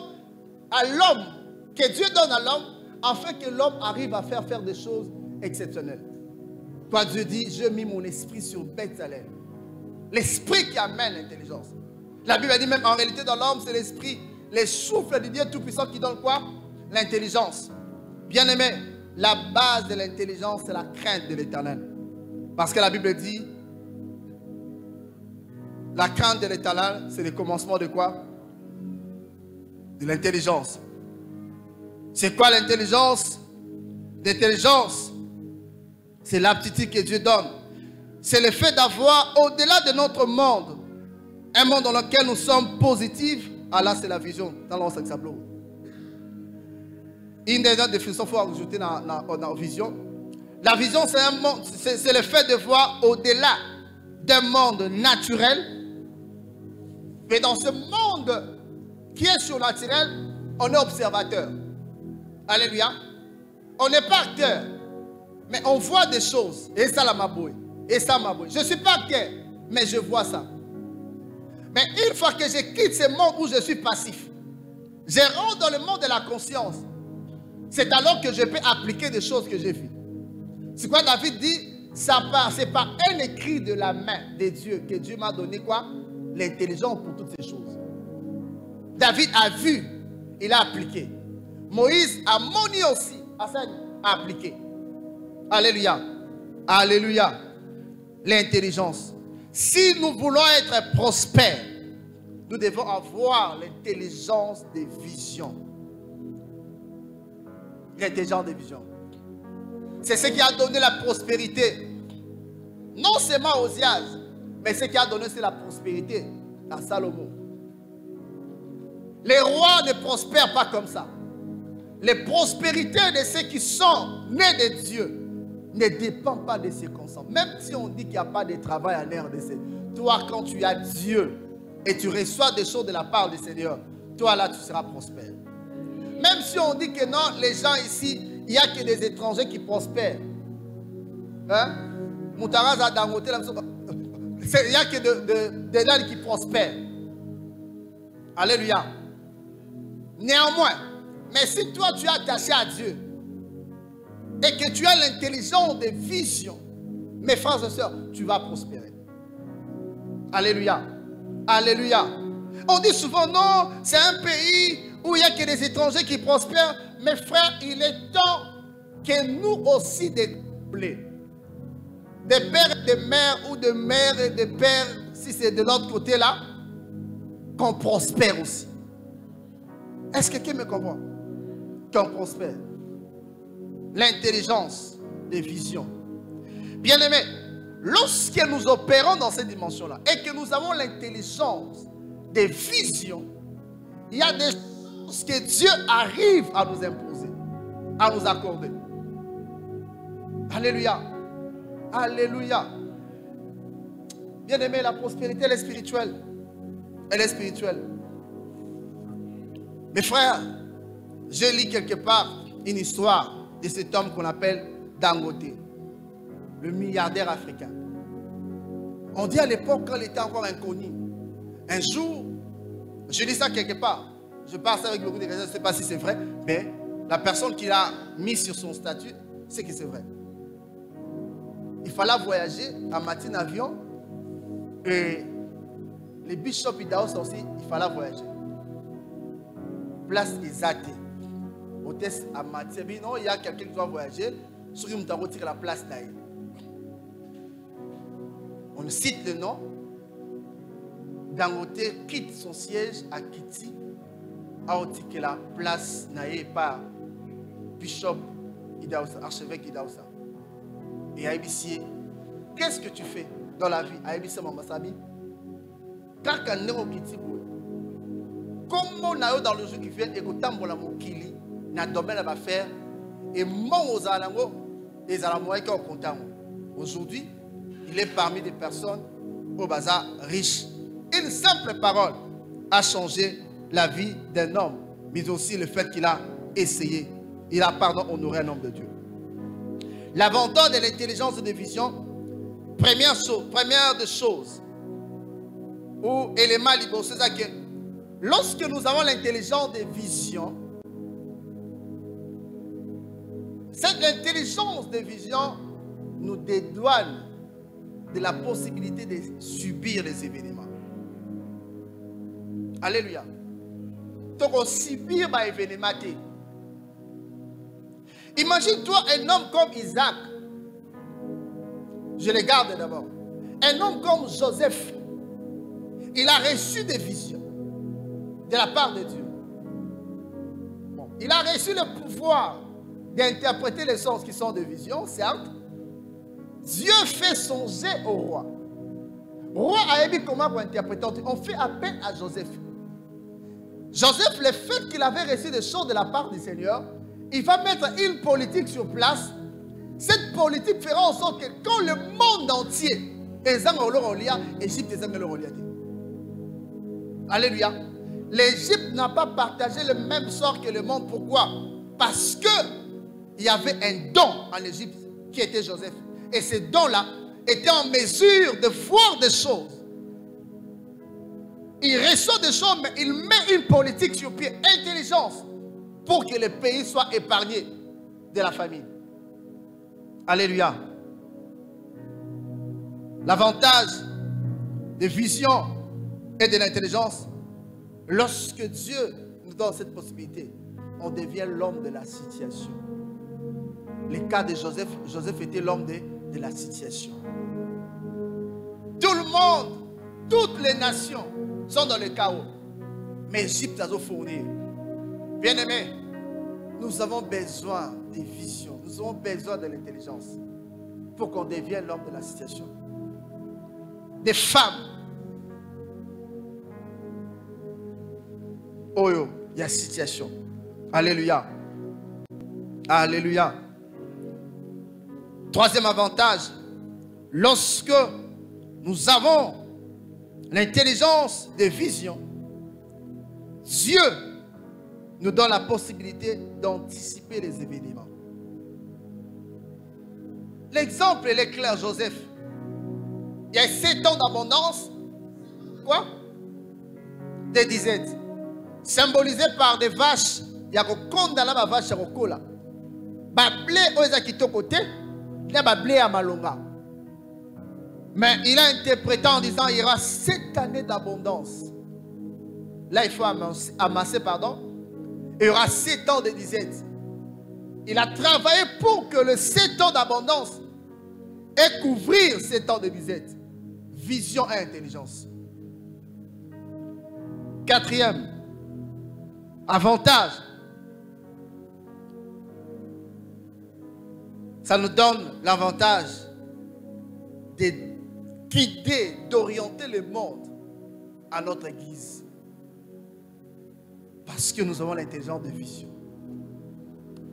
à l'homme, que Dieu donne à l'homme, afin que l'homme arrive à faire des choses exceptionnelles. Quand Dieu dit, je mis mon esprit sur Bethléem. L'esprit qui amène l'intelligence. La Bible dit même en réalité dans l'homme, c'est l'esprit, les souffles de Dieu Tout-Puissant qui donne quoi? L'intelligence. Bien-aimé, la base de l'intelligence, c'est la crainte de l'Éternel. Parce que la Bible dit, la crainte de l'Éternel, c'est le commencement de quoi? De l'intelligence. C'est quoi l'intelligence? L'intelligence, c'est l'aptitude que Dieu donne. C'est le fait d'avoir, au-delà de notre monde, un monde dans lequel nous sommes positifs. Ah là, c'est la vision. Dans l'ancien tableau. Une des définitions qu'il faut ajouter dans la vision. La vision, c'est un monde, c'est le fait de voir au-delà d'un monde naturel. Mais dans ce monde qui est surnaturel, on est observateur. Alléluia. On n'est pas acteur. Mais on voit des choses. Et ça, la maboué. Et ça, maboué. Je ne suis pas acteur, mais je vois ça. Mais une fois que je quitte ce monde où je suis passif, je rentre dans le monde de la conscience. C'est alors que je peux appliquer des choses que j'ai vues. C'est quoi David dit? C'est par un écrit de la main de Dieu que Dieu m'a donné quoi? L'intelligence pour toutes ces choses. David a vu, il a appliqué. Moïse a moni aussi, a appliqué. Alléluia. Alléluia. L'intelligence. Si nous voulons être prospères, nous devons avoir l'intelligence des visions. L'intelligence des visions. C'est ce qui a donné la prospérité. Non seulement aux Ozias, mais ce qui a donné c'est la prospérité à Salomon. Les rois ne prospèrent pas comme ça. Les prospérités de ceux qui sont nés de Dieu ne dépendent pas des circonstances. Même si on dit qu'il n'y a pas de travail en RDC, toi quand tu as Dieu et tu reçois des choses de la part du Seigneur, toi là tu seras prospère. Même si on dit que non, les gens ici, il n'y a que des étrangers qui prospèrent. Hein? Moutaraza Dangote, il n'y a que des gens qui prospèrent. Alléluia. Néanmoins, mais si toi tu es attaché à Dieu et que tu as l'intelligence des visions, mes frères et sœurs, tu vas prospérer. Alléluia. Alléluia. On dit souvent non, c'est un pays où il n'y a que des étrangers qui prospèrent. Mes frères, il est temps que nous aussi découvrions des pères et des mères ou de mères et de pères, si c'est de l'autre côté là, qu'on prospère aussi. Est-ce que quelqu'un me comprend? Qu'on prospère. L'intelligence des visions. Bien-aimés, lorsque nous opérons dans cette dimension-là et que nous avons l'intelligence des visions, il y a des choses que Dieu arrive à nous imposer, à nous accorder. Alléluia. Alléluia. Bien-aimés, la prospérité, elle est spirituelle. Elle est spirituelle. Mes frères, j'ai lu quelque part une histoire de cet homme qu'on appelle Dangote, le milliardaire africain. On dit à l'époque, quand il était encore inconnu, un jour, je lis ça quelque part, je passe avec beaucoup de raisons, je ne sais pas si c'est vrai, mais la personne qui l'a mis sur son statut, c'est que c'est vrai. Il fallait voyager à matin avion et les bishops Idaos aussi, il fallait voyager. Place exacte. Hôtesse à matin, non, il y a quelqu'un qui doit voyager, sur une tire la place là. On cite le nom. Dangote quitte son siège à Kiti, a ôté la place naïe par Bishop Idaousa, archevêque Idaousa. Et à Ibissier, qu'est-ce que tu fais dans la vie? À Ibissier, Mamasabi, quand on est au Kiti, comment on a dans le jour qui vient, et qu'on tambola mokili, n'a domaine à faire, et mon aux alango, les alamois qui sont contents. Aujourd'hui, il est parmi des personnes au bazar riches. Une simple parole a changé la vie d'un homme, mais aussi le fait qu'il a essayé. Il a, honoré un homme de Dieu. L'avantage de l'intelligence et de vision, première des choses, ou élément libre, c'est que lorsque nous avons l'intelligence des visions, cette intelligence des visions nous dédouane de la possibilité de subir les événements. Alléluia. Donc, on subit les événements. Imagine-toi un homme comme Isaac. Je le garde d'abord. Un homme comme Joseph. Il a reçu des visions de la part de Dieu. Bon, il a reçu le pouvoir d'interpréter les sens qui sont des visions, certes. Dieu fait songer au roi. Le roi a dit comment pour interpréter. On fait appel à Joseph. Joseph, le fait qu'il avait reçu des choses de la part du Seigneur, il va mettre une politique sur place. Cette politique fera en sorte que quand le monde entier est en l'Égypte est en l'Égypte. Alléluia. L'Égypte n'a pas partagé le même sort que le monde. Pourquoi? Parce qu'il y avait un don en Égypte qui était Joseph. Et ce don-là était en mesure de voir des choses. Il reçoit des choses, mais il met une politique sur pied, intelligence, pour que le pays soit épargné de la famine. Alléluia. L'avantage des visions et de l'intelligence, lorsque Dieu nous donne cette possibilité, on devient l'homme de la situation. Le cas de Joseph, Joseph était l'homme de la situation. Tout le monde, toutes les nations sont dans le chaos. Mais l'Égypte a fourni. Bien-aimés, nous avons besoin des visions. Nous avons besoin de l'intelligence pour qu'on devienne l'homme de la situation. Des femmes. Oh yo, il y a situation. Alléluia. Alléluia. Troisième avantage, lorsque nous avons l'intelligence de vision, Dieu nous donne la possibilité d'anticiper les événements. L'exemple est clair, Joseph. Il y a 7 ans d'abondance. Quoi? Des disettes. Symbolisé par des vaches. Il y a condamné les vaches à Rokola. Blé au côté. Il y a blé à Malonga. Mais il a interprété en disant il y aura 7 années d'abondance. Là, il faut amasser, pardon. Il y aura 7 ans de disettes. Il a travaillé pour que le 7 ans d'abondance ait couvrir 7 ans de disettes. Vision et intelligence. Quatrième avantage. Ça nous donne l'avantage de guider, d'orienter le monde à notre guise. Parce que nous avons l'intelligence de vision.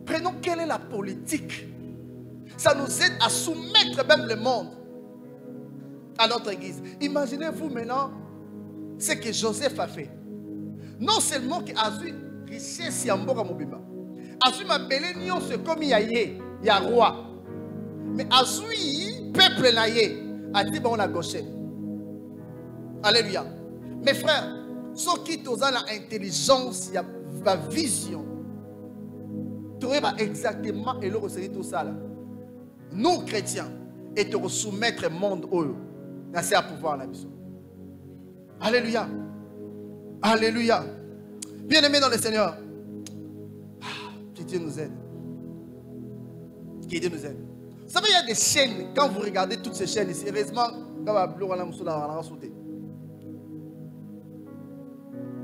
Prenons quelle est la politique. Ça nous aide à soumettre même le monde à notre guise. Imaginez-vous maintenant ce que Joseph a fait. Non seulement qu'il a eu richesse et mboka mobimba. A eu ma belle nion se comme il y a roi. Mais a eu peuple naïe. A dit bon la gauche. Alléluia. Mes frères, ceux qui ont l'intelligence, la vision, tu vois exactement et le recevoir tout ça là. Nous chrétiens, et te soumettre le monde au c'est à pouvoir la vision. Alléluia. Alléluia. Bien-aimés dans le Seigneur, que Dieu nous aide. Que Dieu nous aide. Vous savez, il y a des chaînes, quand vous regardez toutes ces chaînes, sérieusement,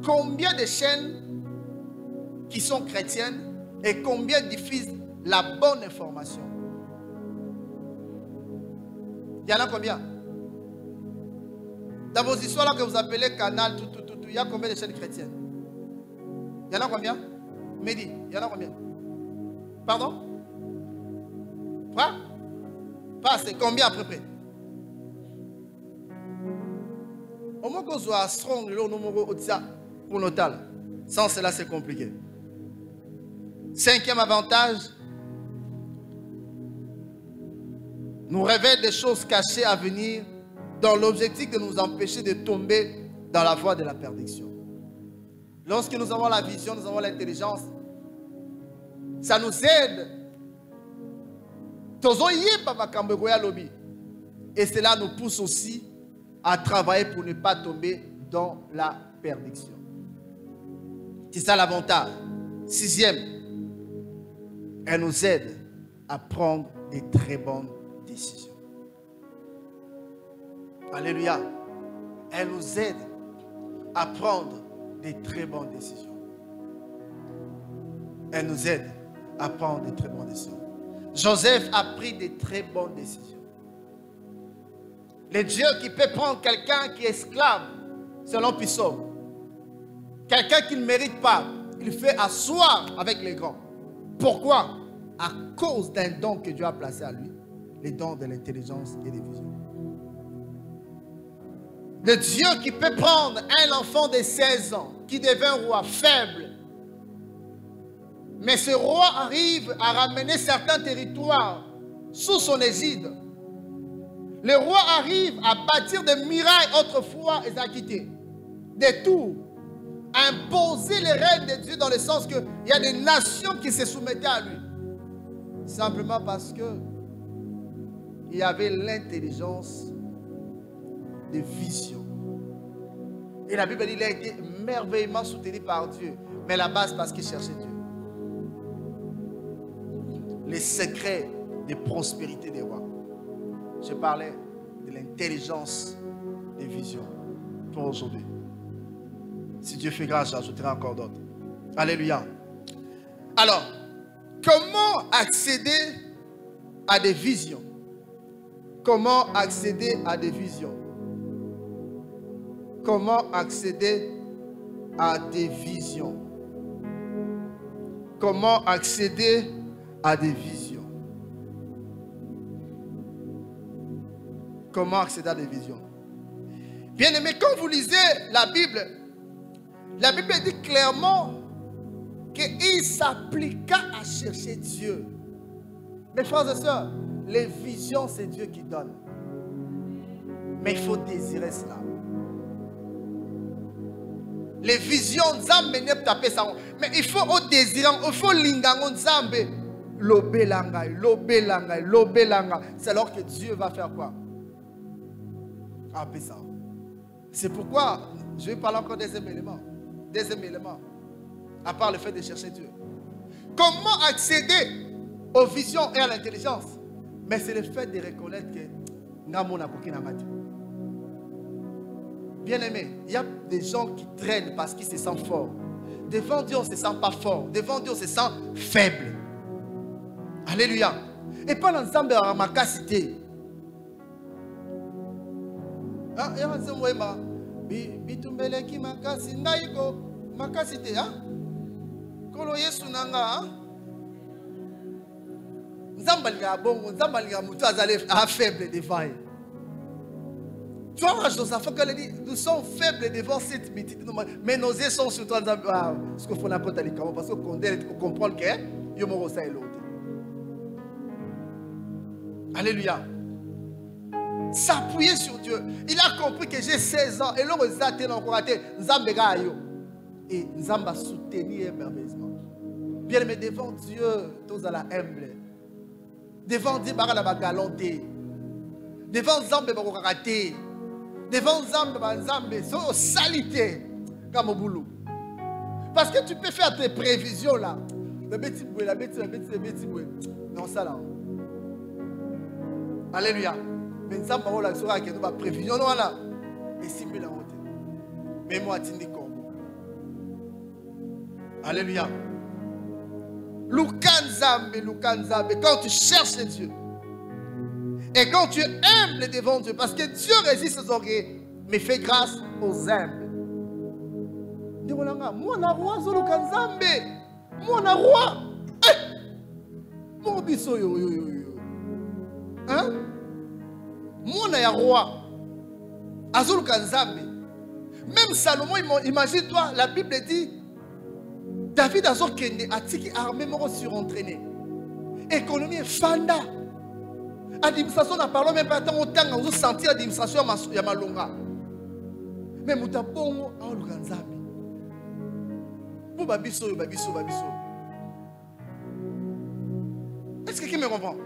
combien de chaînes qui sont chrétiennes et combien diffusent la bonne information? Il y en a combien? Dans vos histoires là que vous appelez canal, il y a combien de chaînes chrétiennes? Il y en a combien? Mehdi, il y en a combien? Pardon? Pas c'est combien à peu près? Au moins qu'on soit strong, pour notal. Sans cela, c'est compliqué. Cinquième avantage, nous révèle des choses cachées à venir dans l'objectif de nous empêcher de tomber dans la voie de la perdition. Lorsque nous avons la vision, nous avons l'intelligence, ça nous aide. Et cela nous pousse aussi à travailler pour ne pas tomber dans la perdition. C'est ça l'avantage. 6e, elle nous aide à prendre des très bonnes décisions. Alléluia. Elle nous aide à prendre des très bonnes décisions. Elle nous aide à prendre des très bonnes décisions. Joseph a pris des très bonnes décisions. Le Dieu qui peut prendre quelqu'un qui est esclave, selon Psaume, quelqu'un qui ne mérite pas, il fait asseoir avec les grands. Pourquoi? À cause d'un don que Dieu a placé à lui, les dons de l'intelligence et des visions. Le Dieu qui peut prendre un enfant de 16 ans qui devient roi faible, mais ce roi arrive à ramener certains territoires sous son égide. Le roi arrive à bâtir des murailles autrefois exécutées, des tours, à imposer les règles de Dieu dans le sens qu'il y a des nations qui se soumettaient à lui. Simplement parce que il y avait l'intelligence de vision. Et la Bible dit qu'il a été merveilleusement soutenu par Dieu. Mais la base parce qu'il cherchait Dieu. Les secrets de prospérité des rois. Je parlais de l'intelligence des visions pour aujourd'hui. Si Dieu fait grâce, j'ajouterai encore d'autres. Alléluia. Alors, comment accéder à des visions? Comment accéder à des visions? Comment accéder à des visions? Comment accéder à des visions? Comment accéder à des visions? Bien aimé, quand vous lisez la Bible dit clairement qu'il s'appliqua à chercher Dieu. Mes frères et sœurs, les visions, c'est Dieu qui donne. Mais il faut désirer cela. Les visions, Nzambe n'est pas ça. Mais il faut au désirant, il faut l'ingango Nzambe. L'obélanga, l'obélanga, l'obélanga. C'est alors que Dieu va faire quoi? Ça. C'est pourquoi je vais parler encore des éléments. Deuxième élément, à part le fait de chercher Dieu. Comment accéder aux visions et à l'intelligence? Mais c'est le fait de reconnaître que bien aimé, il y a des gens qui traînent parce qu'ils se sentent forts. Devant Dieu, on ne se sent pas fort. Devant Dieu, on se sent faible. Alléluia. Et pas l'ensemble de ma capacité. Il y a un bitumbele ki makasi ndaiko makasi te kolo Yesu nanga nzambalinga bongo nzambalinga mutu azali faible devant. Tu vois, Josaphat, quand il dit nous sommes faibles devant cette multitude, mais nos yeux sont sur toi. Ce qu'il faut parce qu'on comprend que yomo ça est l'autre. Alléluia. S'appuyer sur Dieu. Il a compris que j'ai 16 ans et l'homme est encore raté. Nzambega yo. Et Nzamba soutenir merveilleusement. Bien aimé, devant Dieu, tous à la humble. Devant Dieu, il la galanté. Devant Nzambe, il raté. Devant Nzambe, c'est salité. Comme au boulot. Parce que tu peux faire tes prévisions là. La bêtise, la bêtise. Non, ça là. Alléluia. Mais nous avons la prévision. Et si nous l'avons dit. Mais moi, je dis alléluia. Lukanzambe. Quand tu cherches Dieu. Et quand tu es humble devant Dieu. Parce que Dieu résiste aux orgueils. Mais fait grâce aux humbles. Moi, na roi, Zolukanzambe. Moi, na roi. Mon biso yo. Hein? Mon roi. Azul Kanzambe. Même Salomon, imagine-toi, la Bible dit David Azor Kende a tiki armée moro surentraîné. Économie fanda. Administration n'a parlé même pas tant autant on sentir l'administration ya malonga. Mais mutabongo Azul Kanzambe. Pour babiso. Est-ce que quelqu'un me comprend?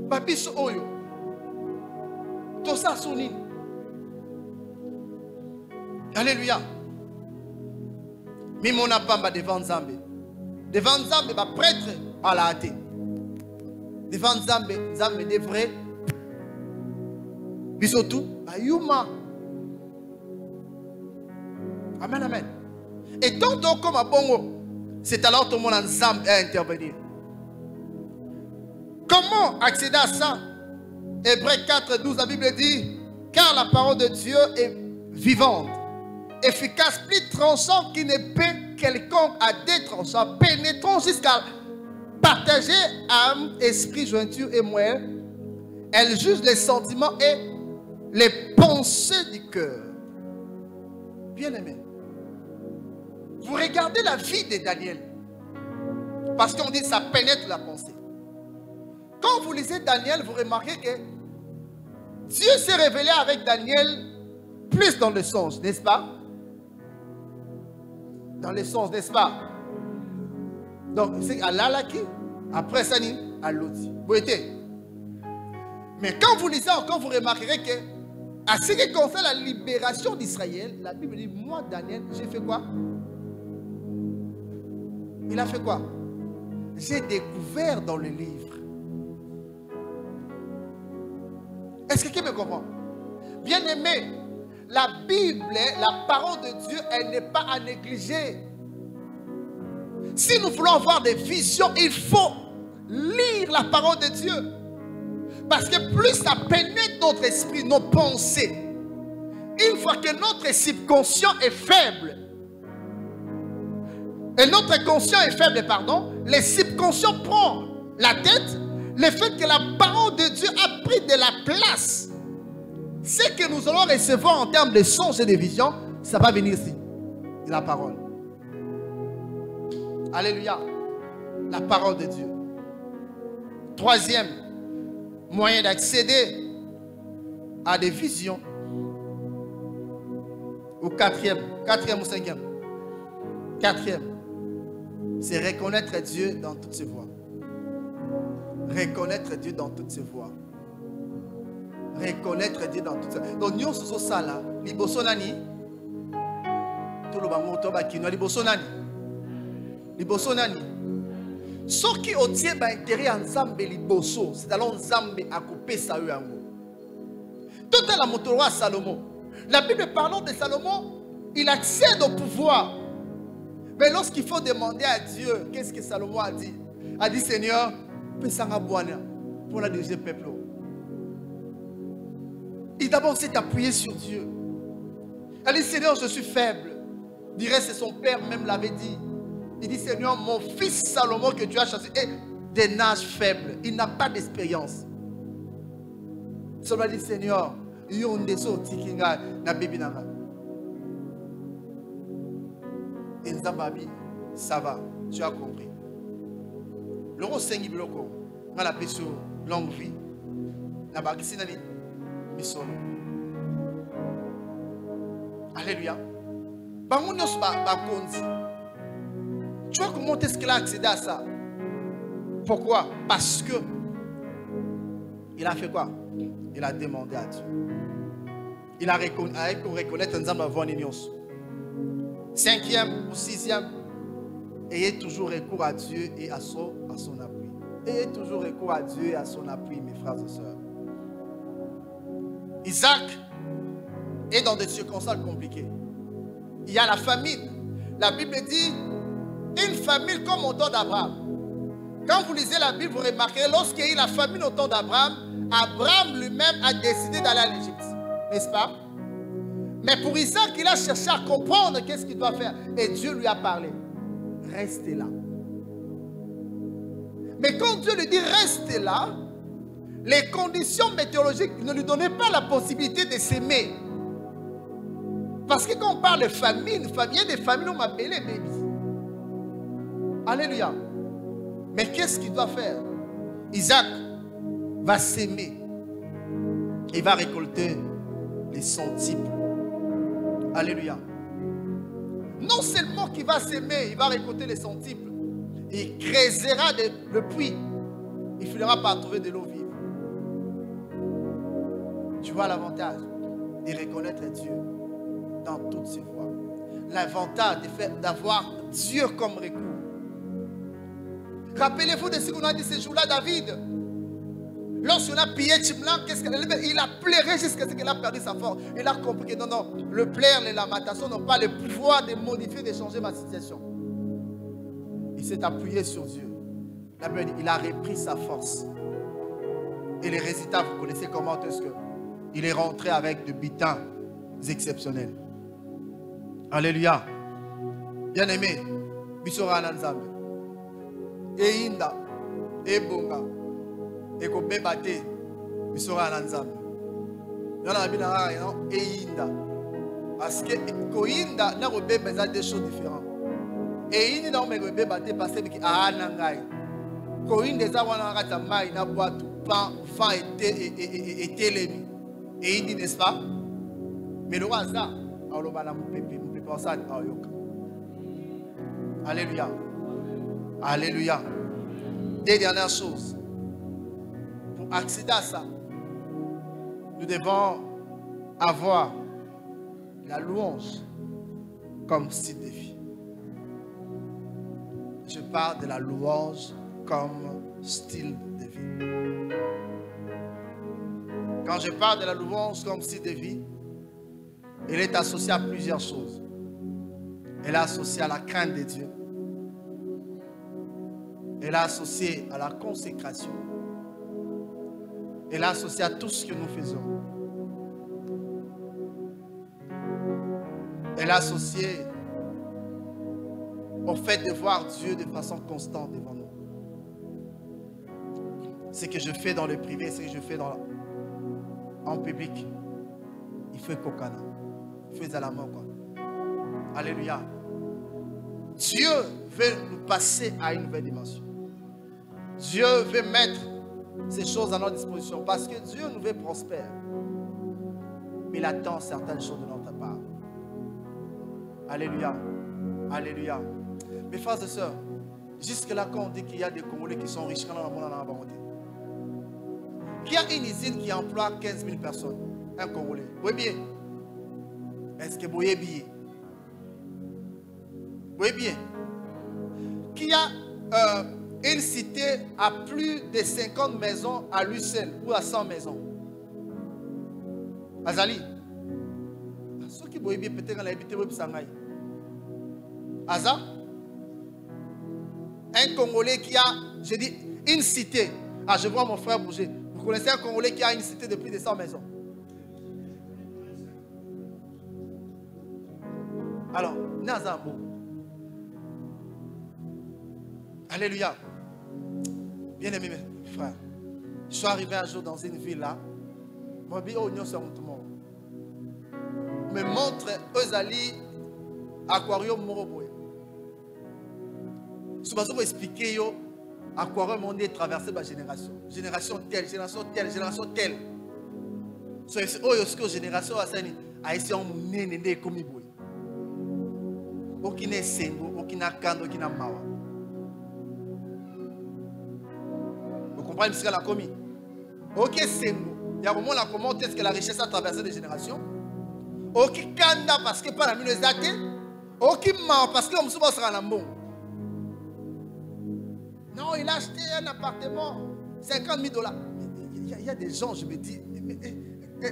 Babiso oyo. Tout ça sonne. Alléluia. Mais mon abamba devant Zambé. Devant Zambé, bah prêtre à la hâte. Devant Zambé, Zambé des vrais. Bisotou, bah yuma. Amen, amen. Et tant comme à Bongo, c'est alors tout le monde ensemble à intervenir. Comment accéder à ça? Hébreux 4, 12, la Bible dit, car la parole de Dieu est vivante, efficace, plus tranchant qu'une épée quelconque à deux tranchants, pénétrant jusqu'à partager âme, esprit, jointure et moelle. Elle juge les sentiments et les pensées du cœur. Bien-aimé, vous regardez la vie de Daniel, parce qu'on dit que ça pénètre la pensée. Quand vous lisez Daniel, vous remarquez que Dieu s'est révélé avec Daniel plus dans le songe, n'est-ce pas? Dans le songe, n'est-ce pas? Donc, c'est à l'alaki, après ça, à l'autre. Vous voyez? Mais quand vous lisez encore, vous remarquerez que, à ce qui concerne la libération d'Israël, la Bible dit, moi, Daniel, j'ai fait quoi? Il a fait quoi? J'ai découvert dans le livre. Est-ce que quelqu'un me comprend? Bien aimé, la Bible, la parole de Dieu, elle n'est pas à négliger. Si nous voulons avoir des visions, il faut lire la parole de Dieu. Parce que plus ça pénètre notre esprit, nos pensées, une fois que notre subconscient est faible, et notre conscient est faible, pardon, le subconscient prend la tête, le fait que la parole de Dieu a pris de la place. Ce que nous allons recevoir en termes de songes et de visions, ça va venir ici, de la parole. Alléluia. La parole de Dieu. Troisième moyen d'accéder à des visions. Ou quatrième ou cinquième. Quatrième, c'est reconnaître Dieu dans toutes ses voies. Reconnaître Dieu dans toutes ses voies. Reconnaître Dieu dans toutes ses voies. Donc, nous sommes ça là. Liboso nani. Tout le monde toba kino. Liboso nani. Liboso nani. Ce qui obtient intérêt ensemble liboso, c'est alors ensemble à couper ça eux en tout est la motoroi Salomon. La Bible parlant de Salomon, il accède au pouvoir. Mais lorsqu'il faut demander à Dieu, qu'est-ce que Salomon a dit? A dit, Seigneur, pour la deuxième peuple. Il d'abord s'est appuyé sur Dieu. Il a dit, Seigneur, je suis faible. Dirait, c'est son père même l'avait dit. Il dit, Seigneur, mon fils Salomon que tu as chassé est d'un âge faible. Il n'a pas d'expérience. Salomon a dit, Seigneur, ça va, tu as compris. Le roi Sengi Bloko, on a appelé sur longue vie. La bagissine nani, misono. Alléluia. Bangounios ba konzi. Tu vois comment est-ce qu'il a accédé à ça? Pourquoi? Parce que il a fait quoi? Il a demandé à Dieu. Il a reconnaître ensemble avant l'union. Cinquième ou sixième, ayez toujours recours à Dieu et à son appui. Ayez toujours recours à Dieu et à son appui, mes frères et sœurs. Isaac est dans des circonstances compliquées. Il y a la famine. La Bible dit, une famine comme au temps d'Abraham. Quand vous lisez la Bible, vous remarquerez, lorsqu'il y a eu la famine au temps d'Abraham, Abraham lui-même a décidé d'aller à l'Égypte. N'est-ce pas? Mais pour Isaac, il a cherché à comprendre qu'est-ce qu'il doit faire. Et Dieu lui a parlé. Restez là. Mais quand Dieu lui dit restez là, les conditions météorologiques ne lui donnaient pas la possibilité de s'aimer. Parce que quand on parle de famine, il y a des familles où on m'appelait baby. Alléluia. Mais qu'est-ce qu'il doit faire? Isaac va s'aimer. Il va récolter les centiples. Alléluia. Non seulement qu'il va s'aimer, il va récolter les centiples. Il creusera le puits. Il finira par trouver de l'eau vive. Tu vois l'avantage de reconnaître Dieu dans toutes ses voies. L'avantage d'avoir Dieu comme recours. Rappelez-vous de ce qu'on a dit ce jour-là, David. Lorsqu'on a pillé Timlan, il a pleuré jusqu'à ce qu'il a perdu sa force. Il a compris que non, le plaire et la lamentation n'ont pas le pouvoir de modifier, de changer ma situation. Il s'est appuyé sur Dieu. Il a repris sa force. Et les résultats, vous connaissez comment est-ce qu'il est rentré avec de butins exceptionnels. Alléluia. Bien aimé, Bissora Nanzambe. Et Inda, et Bonga, et Kobebate, Bissora Nanzambe. Et Inda. Parce que Koinda n'a pas des choses différentes. Et Inda n'a pas bébate parce que a Nangai. Koinda n'a pas de maille, n'a pas de pain, vent et télémi. Et Inda, n'est-ce pas? Mais le roi, ça, alléluia. Alléluia. Deux dernières choses. Pour accéder à ça, nous devons avoir la louange comme style de vie. Je parle de la louange comme style de vie. Quand je parle de la louange comme style de vie, elle est associée à plusieurs choses. Elle est associée à la crainte de Dieu. Elle est associée à la consécration. Elle est associée à tout ce que nous faisons. Elle est associée au fait de voir Dieu de façon constante devant nous. Ce que je fais dans le privé, ce que je fais en public, il faut kokana. Il faut à la main, quoi. Alléluia. Dieu veut nous passer à une nouvelle dimension. Dieu veut mettre ces choses à notre disposition parce que Dieu nous veut prospérer. Mais il attend certaines choses de notre part. Alléluia. Alléluia. Mes frères et sœurs, jusque-là, quand on dit qu'il y a des Congolais qui sont riches, qu'il y a une usine qui emploie 15 000 personnes, un Congolais. Oui, bien. Est-ce que vous voyez bien? Oui, bien. Qu'il y a une cité à plus de 50 maisons à lui seul ou à 100 maisons. Azali. Ceux qui voient bien, peut-être qu'on a habité au Sangaï. Aza. Un Congolais qui a, je dis, une cité. Ah, je vois mon frère bouger. Vous connaissez un Congolais qui a une cité de plus de 100 maisons? Alors, Nazambo. Alléluia. Bien aimé, mes frères. Je suis arrivé un jour dans une ville là. Mon bio oignon sur tout le monde. Me montre Ozali aquarium Moroboé. Je vais vous expliquer yo aquarium on est traversé par génération. Génération telle, génération telle, génération telle. C'est ce que génération a sani a essayé on nene comme boy. Aucun sengo, aucun kando, aucun mawa. Vous comprenez ce qu'elle a commis? Ok, sengo. Il y a un moment là, comment est-ce que la richesse a traversé des générations? Ok, kanda parce que par la minusate. Ok, mawa parce que on se passe à l'ambon. Non, il a acheté un appartement, 50 000 $. Il y a des gens, je me dis,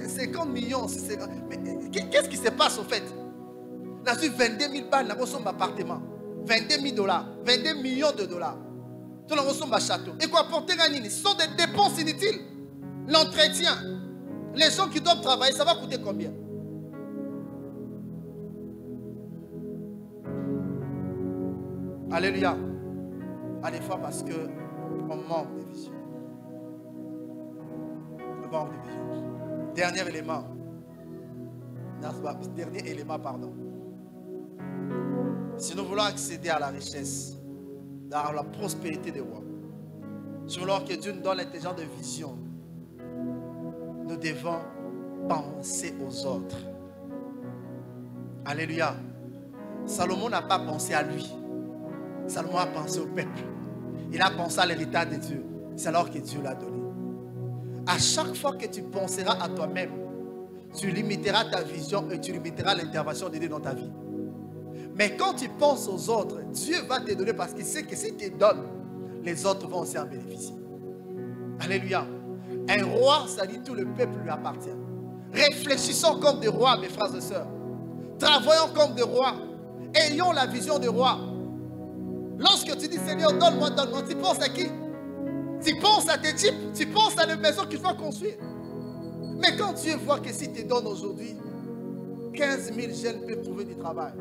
50 millions, mais qu'est-ce qui se passe au fait? Là, sur 22 000 balles, nous avons un appartement. 22 000 $, 22 millions de dollars. Nous avons un château. Et quoi apporter à Nini? Ce sont des dépenses inutiles. L'entretien. Les gens qui doivent travailler, ça va coûter combien? Alléluia. À des fois parce qu'on manque de vision. On manque de vision. Dernier élément, pardon. Si nous voulons accéder à la richesse, à la prospérité des rois, si nous voulons que Dieu nous donne l'intelligence de vision, nous devons penser aux autres. Alléluia. Salomon n'a pas pensé à lui. Salomon a pensé au peuple. Il a pensé à l'héritage de Dieu. C'est alors que Dieu l'a donné. À chaque fois que tu penseras à toi-même, tu limiteras ta vision et tu limiteras l'intervention de Dieu dans ta vie. Mais quand tu penses aux autres, Dieu va te donner parce qu'il sait que si tu donnes, les autres vont aussi en bénéficier. Alléluia. Un roi, ça dit tout le peuple lui appartient. Réfléchissons comme des rois, mes frères et sœurs. Travaillons comme des rois. Ayons la vision des rois. Lorsque tu dis Seigneur, donne-moi, donne-moi, tu penses à qui? Tu penses à tes types, tu penses à la maison que tu vas construire. Mais quand Dieu voit que si tu donnes aujourd'hui, 15 000 jeunes peuvent trouver du travail.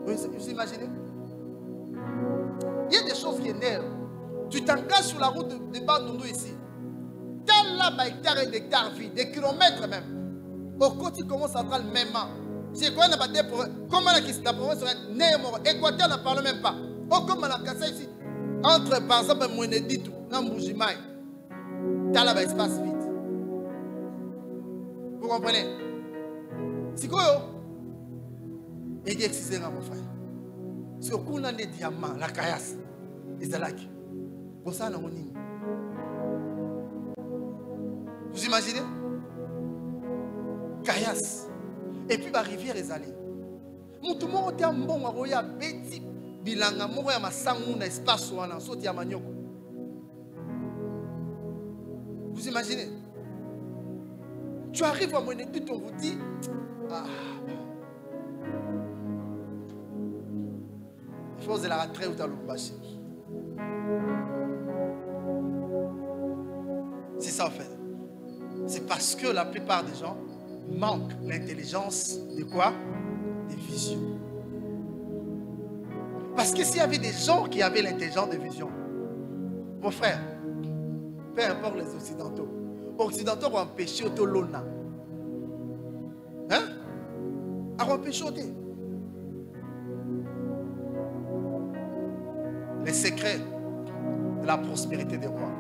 Vous imaginez? Il y a des choses qui énervent. Tu t'engages sur la route de Bandundu ici. T'as là, hectares et d'hectares vides, des kilomètres même. Au côté, tu commences à prendre le même an. C'est quoi la comment la province serait Némor, Équateur n'en parle même pas. Oh, comme on a cassé ici. Entre, par exemple, Moueneditou, Namboujimaï. T'as là, espace vide. Vous comprenez? C'est quoi? Et dit excusez mon frère. Sur qu'on a des diamants, la caillasse, les alaki. Pour ça, on a vous imaginez? Caillasse. Et puis la rivière est allée. Tout le monde est un bon à Betty. Bilanga, moi, ma sangouna, espace ou un saut à Manioko. Vous imaginez? Tu arrives à mon étude, on vous dit. Ah. Il faut la rentrée ou dans le bâché. C'est ça en fait. C'est parce que la plupart des gens manquent l'intelligence de quoi? Des visions. Parce que s'il y avait des gens qui avaient l'intelligence de vision, mon frère, peu importe les Occidentaux, ont empêché Otolona. Hein? Ont empêché Otolona. Les secrets de la prospérité des rois.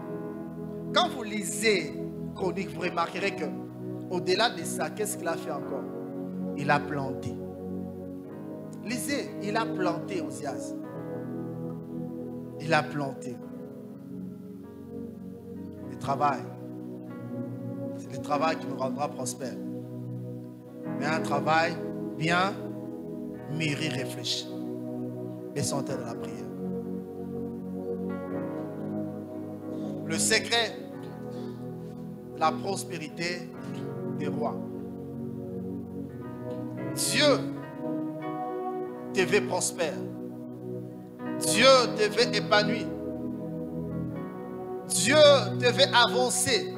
Quand vous lisez Chronique, vous remarquerez que au-delà de ça, qu'est-ce qu'il a fait encore? Il a planté. Lisez, il a planté Osias. Il a planté. Le travail. C'est le travail qui nous rendra prospères. Mais un travail bien mûri, réfléchi. Descendez de la prière. Le secret de la prospérité des rois. Dieu te veut prospère. Dieu te veut épanoui. Dieu te veut avancer.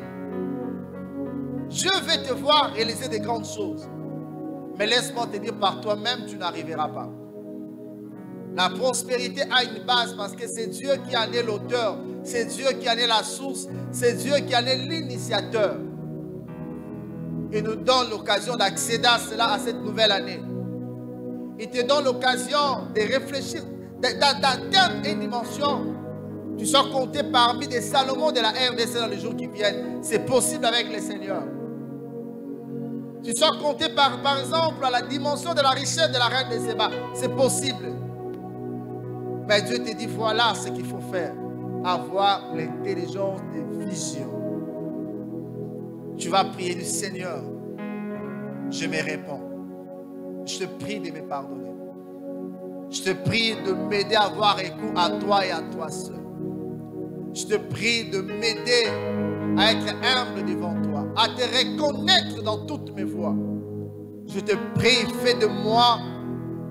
Dieu veut te voir réaliser des grandes choses. Mais laisse-moi te dire, par toi-même, tu n'arriveras pas. La prospérité a une base parce que c'est Dieu qui en est l'auteur. C'est Dieu qui en est la source. C'est Dieu qui en est l'initiateur. Il nous donne l'occasion d'accéder à cela, à cette nouvelle année. Il te donne l'occasion de réfléchir, d'atteindre une dimension. Tu sois compté parmi des Salomon de la RDC dans les jours qui viennent. C'est possible avec le Seigneur. Tu sois compté par exemple à la dimension de la richesse de la reine de Séba. C'est possible. Mais Dieu te dit, voilà ce qu'il faut faire. Avoir l'intelligence de vision. Tu vas prier du Seigneur. Je me réponds. Je te prie de me pardonner. Je te prie de m'aider à avoir écoute à toi et à toi seul. Je te prie de m'aider à être humble devant toi, à te reconnaître dans toutes mes voies. Je te prie, fais de moi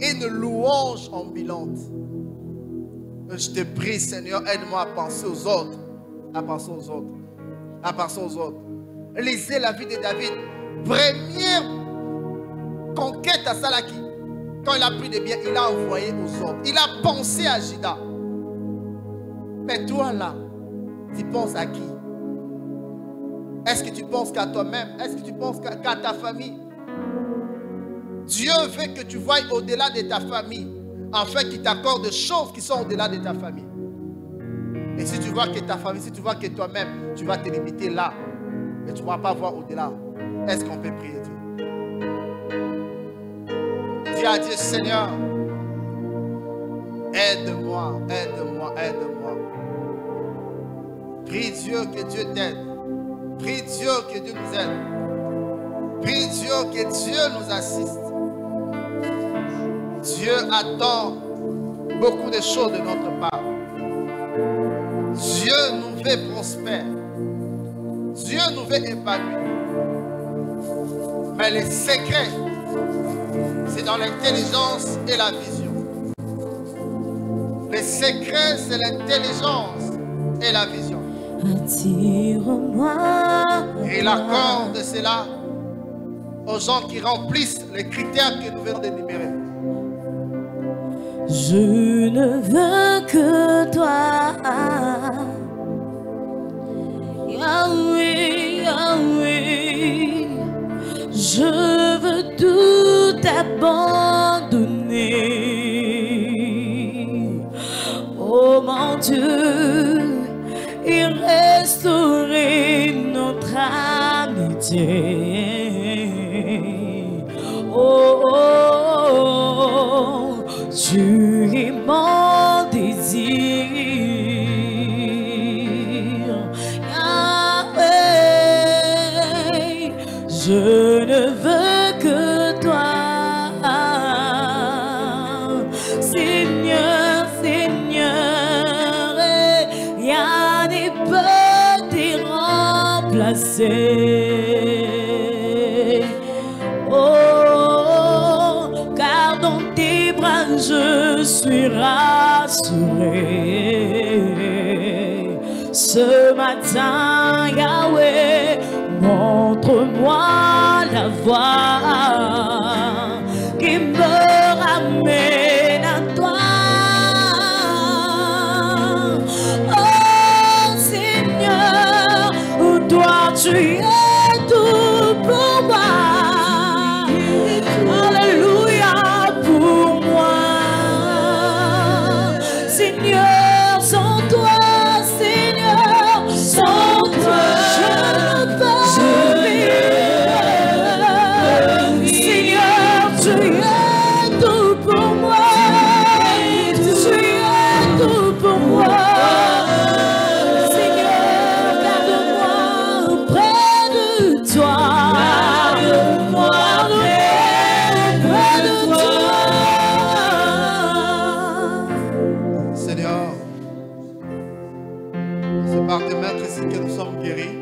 une louange ambulante. Je te prie, Seigneur, aide-moi à penser aux autres. À penser aux autres. À penser aux autres. Lisez la vie de David. Première conquête à Salaki. Quand il a pris des biens, il a envoyé aux autres. Il a pensé à Juda. Mais toi là, tu penses à qui? Est-ce que tu penses qu'à toi-même? Est-ce que tu penses qu'à ta famille? Dieu veut que tu voies au-delà de ta famille, afin qu'il t'accorde des choses qui sont au-delà de ta famille. Et si tu vois que ta famille, si tu vois que toi-même, tu vas te limiter là, mais tu ne vas pas voir au-delà, est-ce qu'on peut prier Dieu? Dis à Dieu, Seigneur, aide-moi, aide-moi, aide-moi. Prie Dieu que Dieu t'aide. Prie Dieu que Dieu nous aide. Prie Dieu que Dieu nous assiste. Dieu attend beaucoup de choses de notre part. Dieu nous veut prospère. Dieu nous veut épanouir. Mais les secrets, c'est dans l'intelligence et la vision. Les secrets, c'est l'intelligence et la vision. Attire-moi. Et il accorde cela aux gens qui remplissent les critères que nous venons d'énumérer. Je ne veux que toi, Yahweh, Yahweh. Je veux tout abandonner. Oh mon Dieu, et restaurer notre amitié. Oh, oh, oh, tu es mon désir. Yahweh, je ne veux que toi. Seigneur, Seigneur, rien ne peut te remplacer. Oh, car dans tes bras je suis rassuré. Ce matin, Yahweh, montre-moi la voie qui me ramène à toi. Oh Seigneur, toi tu es tout pour moi. Alléluia pour moi. Seigneur, sans toi, Seigneur, sans toi, je ne peux vivre. Seigneur, tu es tout pour moi. Tu es tout pour moi. Seigneur, garde-moi près de toi. Garde-moi près de toi. Seigneur, c'est par tes maîtres ici que nous sommes guéris.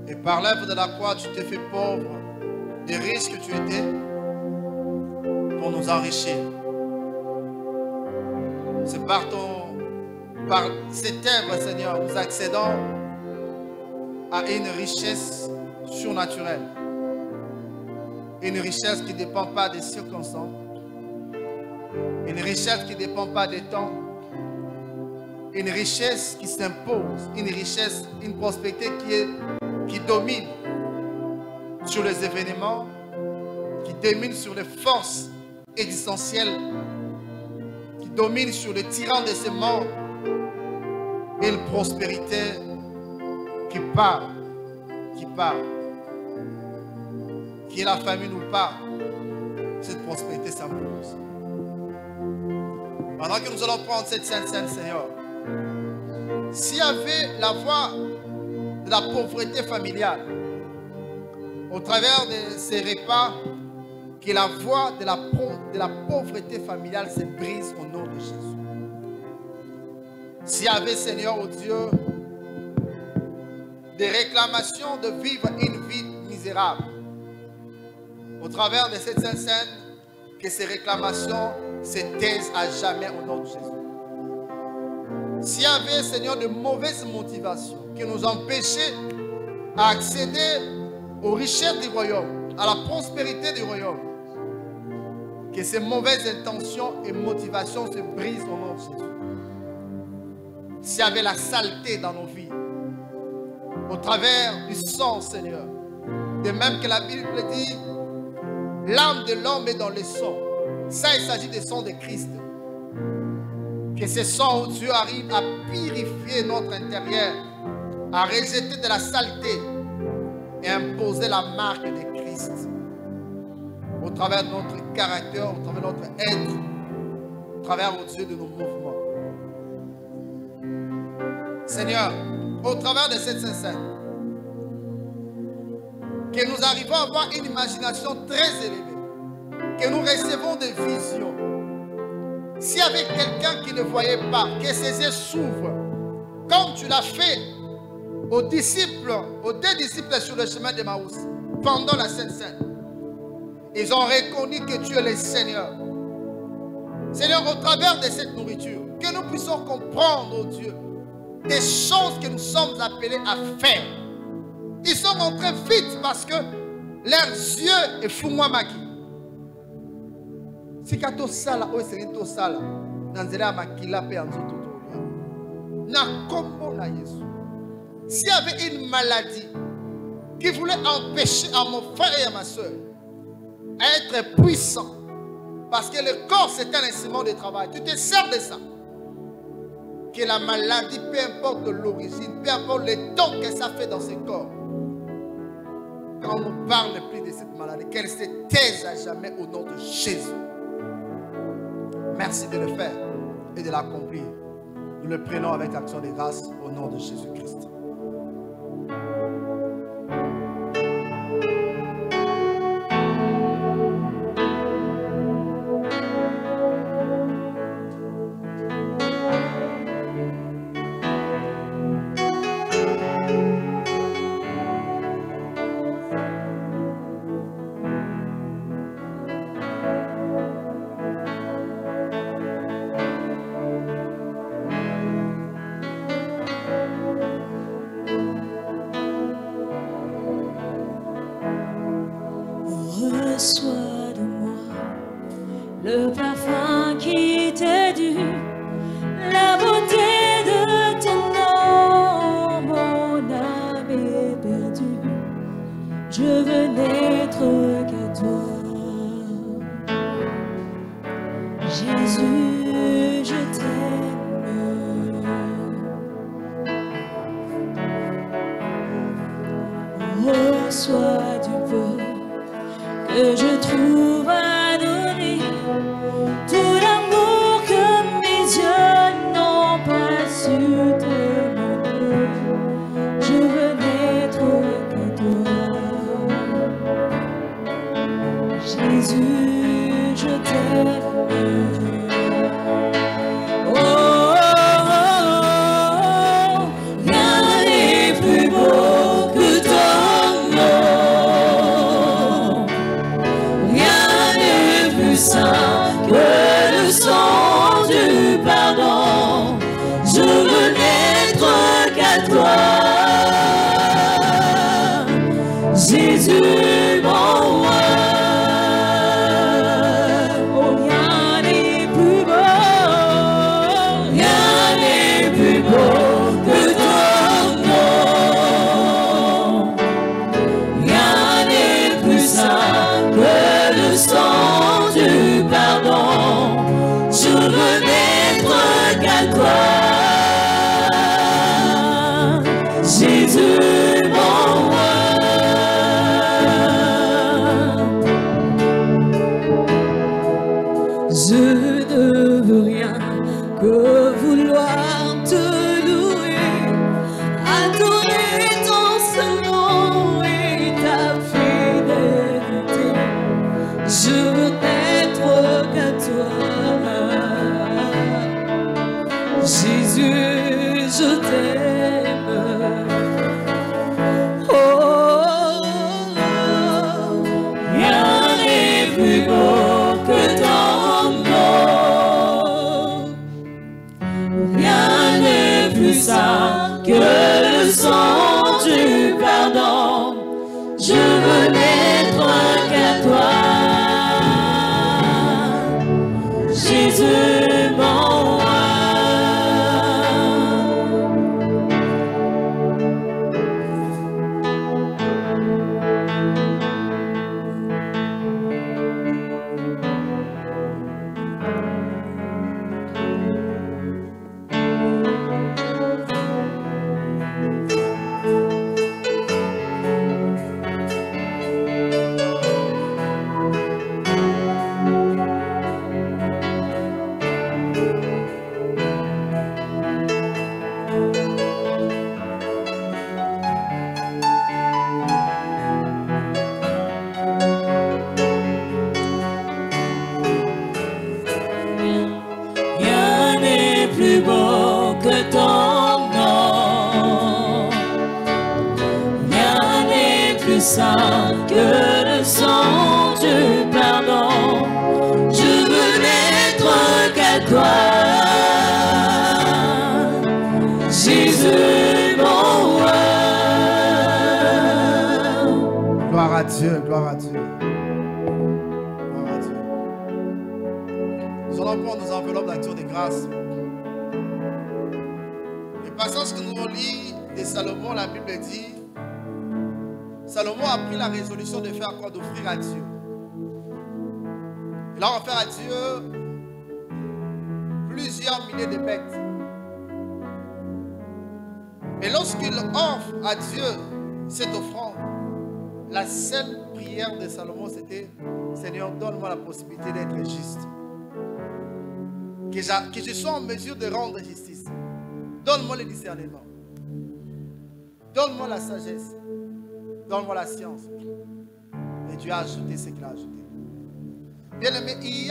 Et par l'œuvre de la croix, tu t'es fait pauvre des risques que tu étais pour nous enrichir. C'est par cette œuvre, Seigneur, nous accédons à une richesse surnaturelle. Une richesse qui ne dépend pas des circonstances. Une richesse qui ne dépend pas des temps. Une richesse qui s'impose. Une richesse, une prospérité qui domine sur les événements, qui domine sur les forces existentielles, qui domine sur les tyrans de ce monde. Et une prospérité qui part, qui est la famine ou pas, cette prospérité s'impose. Pendant que nous allons prendre cette sainte scène, Seigneur, s'il y avait la voie de la pauvreté familiale, au travers de ces repas, que la voie de la pauvreté familiale se brise au nom de Jésus. S'il y avait, Seigneur, oh Dieu, des réclamations de vivre une vie misérable, au travers de cette sainte scène, que ces réclamations se taisent à jamais au nom de Jésus. S'il y avait, Seigneur, de mauvaises motivations qui nous empêchaient à accéder aux richesses du royaume, à la prospérité du royaume, que ces mauvaises intentions et motivations se brisent au nom de Jésus. S'il y avait la saleté dans nos vies, au travers du sang, Seigneur, de même que la Bible dit, l'âme de l'homme est dans le sang. Ça, il s'agit du sang de Christ. Que ce sang, où Dieu arrive à purifier notre intérieur, à rejeter de la saleté et imposer la marque de Christ au travers de notre caractère, au travers de notre être, au travers, oh Dieu, de nos mouvements. Seigneur, au travers de cette scène, Que nous arrivons à avoir une imagination très élevée. Que nous recevons des visions. S'il y avait quelqu'un qui ne voyait pas, que ses yeux s'ouvrent, comme tu l'as fait aux disciples, aux 2 disciples sur le chemin de Maouss, pendant la Sainte Seine, ils ont reconnu que tu es le Seigneur. Seigneur, au travers de cette nourriture, que nous puissions comprendre, oh Dieu, des choses que nous sommes appelés à faire. Ils sont rentrés vite parce que leurs yeux est fou-moi maki. Si kato sala, oh c'est to sala, nanzela makila pe anzoto na kombo na Yesu. S'il y avait une maladie qui voulait empêcher à mon frère et à ma soeur d'être puissant, parce que le corps c'est un instrument de travail, tu te sers de ça. Que la maladie, peu importe l'origine, peu importe le temps que ça fait dans ce corps, quand on ne parle plus de cette maladie, qu'elle se taise à jamais au nom de Jésus. Merci de le faire et de l'accomplir. Nous le prenons avec action de grâce au nom de Jésus-Christ. Reçois de moi le parfum qui t'est dû, la beauté de ton nom. Mon âme est perdue, je veux n'être qu'à toi. Jésus, je t'aime. Reçois du peu que je trouve à donner, tout l'amour que mes yeux n'ont pas su demander. Je veux n'être qu'à toi. Jésus, je t'aime. Oh, oh, oh, oh, rien n'est plus beau que ton nom. Que le sang du pardon, je veux n'être qu'à toi, Jésus mon roi. Oh, rien n'est plus beau, rien n'est plus beau que ton nom. Rien n'est plus saint que le sang du pardon, je veux n'être qu'à toi, Jésus mon roi. Je ne veux rien que vouloir te louer, adorer ton seul nom et ta fidélité. Je veux n'être qu'à toi, Jésus, je t'aime. Oh, oh, oh, rien n'est plus beau que ton nom, rien n'est plus saint que le sang du pardon. Je veux n'être qu'à toi, Jésus mon roi. que le sang du pardon. Je veux n'être qu'à toi, Jésus mon roi. Gloire à Dieu, gloire à Dieu. Gloire à Dieu. Nous allons prendre nos enveloppes d'actions de grâce. Le passage que nous allons lire de Salomon, la Bible dit, Salomon a pris la résolution de faire quoi? D'offrir à Dieu. Il a offert à Dieu plusieurs milliers de bêtes. Mais lorsqu'il offre à Dieu cette offrande, la seule prière de Salomon c'était: Seigneur, donne-moi la possibilité d'être juste. Que je sois en mesure de rendre justice. Donne-moi le discernement. Donne-moi la sagesse. Donne-moi la science. Et Dieu a ajouté ce qu'il a ajouté. Bien aimé, il y a